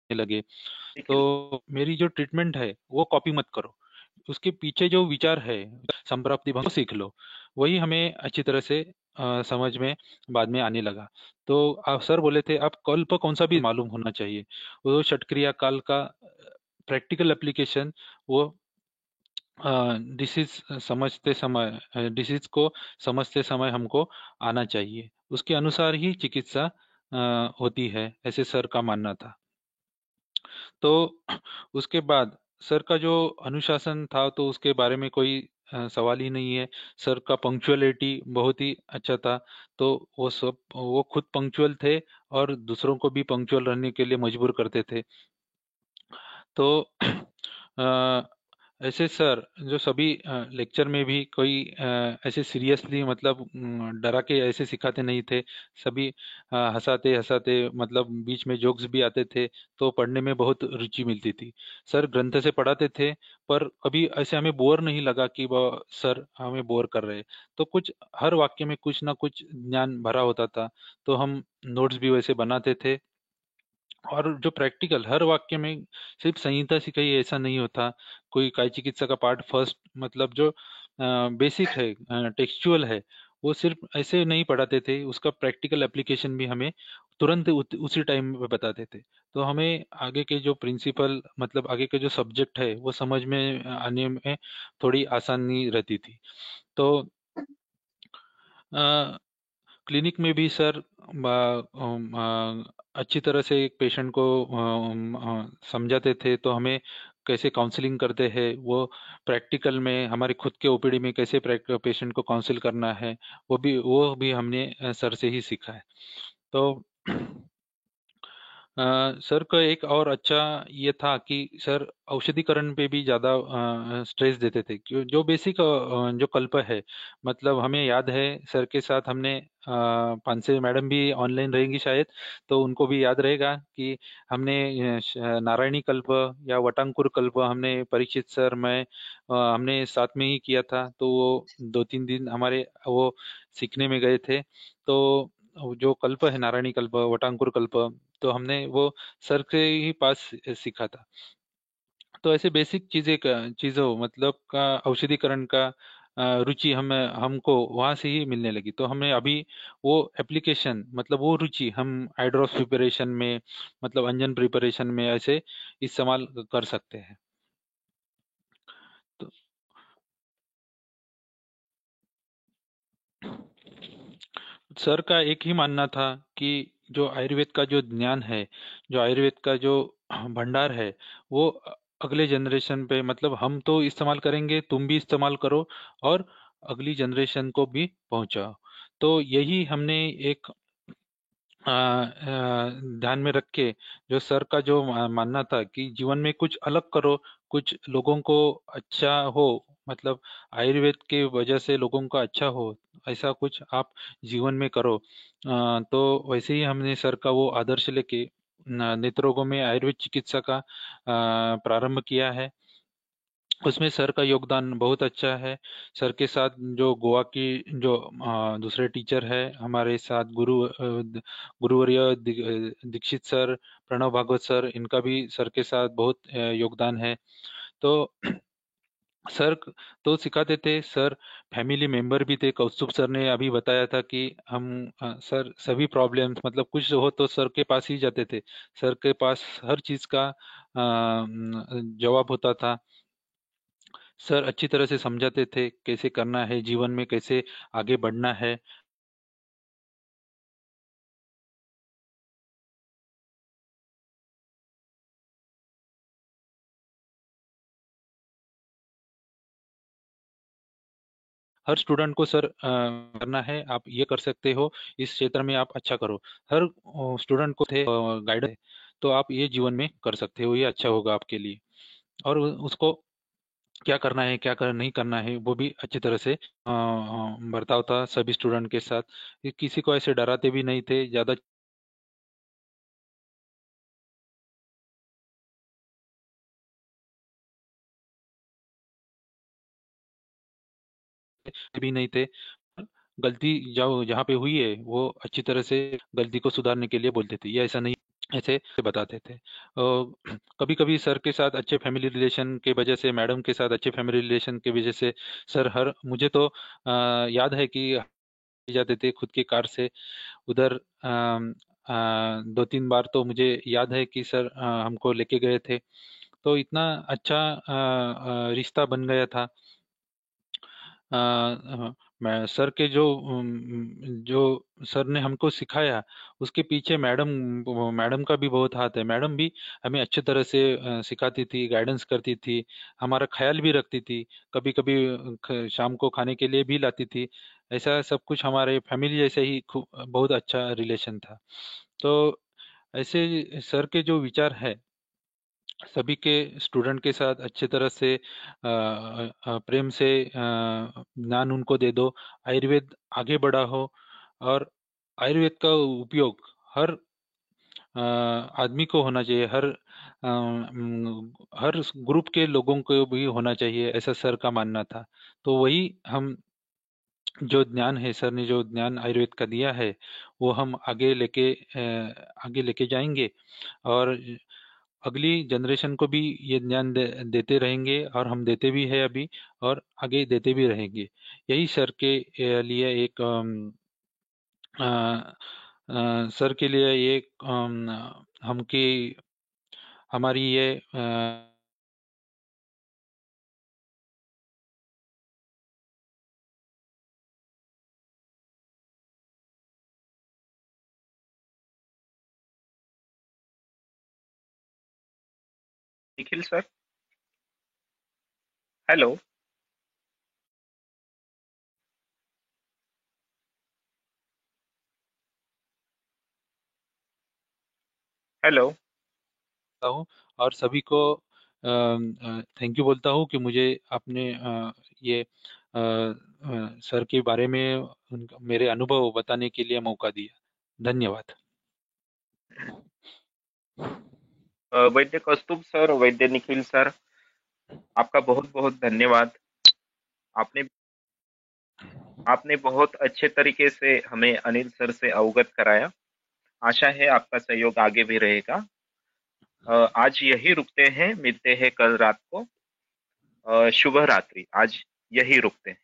Speaker 6: लगे।
Speaker 3: देखिए,
Speaker 6: तो मेरी जो ट्रीटमेंट है वो कॉपी मत करो, उसके पीछे जो विचार है, संप्राप्ति भंग, सीख लो। वही हमें अच्छी तरह से समझ में बाद में आने लगा। तो आप सर बोले थे आप कल्प कौन सा भी मालूम होना चाहिए, वो षटक्रिया काल का प्रैक्टिकल एप्लीकेशन, वो डिसीज डिसीज को समझते समय हमको आना चाहिए। उसके अनुसार ही चिकित्सा होती है, ऐसे सर का मानना था। तो उसके बाद सर का जो अनुशासन था, तो उसके बारे में कोई सवाल ही नहीं है। सर का पंक्चुअलिटी बहुत ही अच्छा था। तो वो खुद पंक्चुअल थे और दूसरों को भी पंक्चुअल रहने के लिए मजबूर करते थे। तो ऐसे सर जो सभी लेक्चर में भी कोई ऐसे सीरियसली मतलब डरा के ऐसे सिखाते नहीं थे। सभी हंसाते हंसाते मतलब बीच में जोक्स भी आते थे, तो पढ़ने में बहुत रुचि मिलती थी। सर ग्रंथ से पढ़ाते थे, पर कभी ऐसे हमें बोर नहीं लगा कि वह सर हमें बोर कर रहे। तो कुछ हर वाक्य में कुछ ना कुछ ज्ञान भरा होता था, तो हम नोट्स भी वैसे बनाते थे। और जो प्रैक्टिकल हर वाक्य में सिर्फ संहिता सिखाई ऐसा नहीं होता। कोई काय चिकित्सा का पार्ट फर्स्ट मतलब जो बेसिक है, टेक्सचुअल है, वो सिर्फ ऐसे नहीं पढ़ाते थे, उसका प्रैक्टिकल एप्लीकेशन भी हमें तुरंत उसी टाइम में बताते थे। तो हमें आगे के जो प्रिंसिपल मतलब आगे के जो सब्जेक्ट है वो समझ में आने में थोड़ी आसानी रहती थी। तो क्लिनिक में भी सर अच्छी तरह से एक पेशेंट को समझाते थे, तो हमें कैसे काउंसलिंग करते हैं वो प्रैक्टिकल में हमारे खुद के ओपीडी में कैसे पेशेंट को काउंसिल करना है, वो भी हमने सर से ही सीखा है। तो सर का एक और अच्छा ये था कि सर औषधिकरण पे भी ज़्यादा स्ट्रेस देते थे, क्यों जो बेसिक जो कल्प है। मतलब हमें याद है सर के साथ हमने पांसे मैडम भी ऑनलाइन रहेंगी शायद, तो उनको भी याद रहेगा कि हमने नारायणी कल्प या वटांकुर कल्प हमने परीक्षित सर मैं हमने साथ में ही किया था। तो वो 2-3 दिन हमारे वो सीखने में गए थे। तो वो जो कल्प है नारायणी कल्प वटांकुर कल्प, तो हमने वो सर के ही पास सीखा था। तो ऐसे बेसिक चीजों मतलब का औषधिकरण का रुचि हमें हमको वहां से ही मिलने लगी। तो हमें अभी वो एप्लीकेशन मतलब वो रुचि हम आई ड्रॉप्स प्रिपरेशन में मतलब अंजन प्रिपरेशन में ऐसे इस्तेमाल कर सकते हैं। तो सर का एक ही मानना था कि जो आयुर्वेद का जो ज्ञान है, जो आयुर्वेद का जो भंडार है, वो अगले जनरेशन पे मतलब हम तो इस्तेमाल करेंगे, तुम भी इस्तेमाल करो और अगली जनरेशन को भी पहुंचाओ। तो यही हमने एक ध्यान में रख के जो सर का जो मानना था कि जीवन में कुछ अलग करो, कुछ लोगों को अच्छा हो, मतलब आयुर्वेद के वजह से लोगों का अच्छा हो, ऐसा कुछ आप जीवन में करो। तो वैसे ही हमने सर का वो आदर्श लेके नेत्र रोगों में आयुर्वेद चिकित्सा का प्रारंभ किया है। उसमें सर का योगदान बहुत अच्छा है। सर के साथ जो गोवा की जो दूसरे टीचर है हमारे साथ गुरुवर्य दीक्षित सर, प्रणव भागवत सर, इनका भी सर के साथ बहुत योगदान है। तो सर तो सिखाते थे सर, फैमिली मेंबर भी थे। कौस्तुभ सर ने अभी बताया था कि हम सर सभी प्रॉब्लम्स मतलब कुछ हो तो सर के पास ही जाते थे। सर के पास हर चीज का जवाब होता था। सर अच्छी तरह से समझाते थे कैसे करना है, जीवन में कैसे आगे बढ़ना है। हर स्टूडेंट को सर करना है, आप ये कर सकते हो, इस क्षेत्र में आप अच्छा करो। हर स्टूडेंट को थे गाइड है, तो आप ये जीवन में कर सकते हो, ये अच्छा होगा आपके लिए। और उसको क्या करना है क्या नहीं करना है वो भी अच्छी तरह से बर्ताव था सभी स्टूडेंट के साथ। ये किसी को ऐसे डराते भी नहीं थे ज्यादा, भी नहीं थे। गलती जो जहाँ पे हुई है वो अच्छी तरह से गलती को सुधारने के लिए बोलते थे, ये ऐसा नहीं ऐसे बताते थे। कभी कभी सर के साथ अच्छे फैमिली रिलेशन के वजह से, मैडम के साथ अच्छे फैमिली रिलेशन के वजह से सर हर मुझे तो याद है कि जाते थे खुद की कार से उधर। 2-3 बार तो मुझे याद है कि सर हमको लेके गए थे। तो इतना अच्छा रिश्ता बन गया था। मैं सर के जो सर ने हमको सिखाया उसके पीछे मैडम मैडम का भी बहुत हाथ है। मैडम भी हमें अच्छे तरह से सिखाती थी, गाइडेंस करती थी, हमारा ख्याल भी रखती थी। कभी कभी शाम को खाने के लिए भी लाती थी। ऐसा सब कुछ हमारे फैमिली जैसे ही बहुत अच्छा रिलेशन था। तो ऐसे सर के जो विचार है सभी के स्टूडेंट के साथ अच्छे तरह से प्रेम से ज्ञान उनको दे दो। आयुर्वेद आगे बढ़ा हो और आयुर्वेद का उपयोग हर आदमी को होना चाहिए, हर ग्रुप के लोगों को भी होना चाहिए, ऐसा सर का मानना था। तो वही हम जो ज्ञान है, सर ने जो ज्ञान आयुर्वेद का दिया है, वो हम आगे लेके जाएंगे और अगली जनरेशन को भी ये ज्ञान देते रहेंगे, और हम देते भी है अभी और आगे देते भी रहेंगे। यही सर के लिए एक सर के लिए ये हमकी हमारी ये
Speaker 3: निखिल सर, हेलो। हेलो।
Speaker 6: हूँ और सभी को थैंक यू बोलता हूँ कि मुझे आपने ये सर के बारे में मेरे अनुभव बताने के लिए मौका दिया। धन्यवाद।
Speaker 3: वैद्य कौस्तुभ सर, वैद्य निखिल सर, आपका बहुत बहुत धन्यवाद। आपने आपने बहुत अच्छे तरीके से हमें अनिल सर से अवगत कराया। आशा है आपका सहयोग आगे भी रहेगा। आज यही रुकते हैं, मिलते हैं कल रात को। शुभ रात्रि। आज यही रुकते हैं।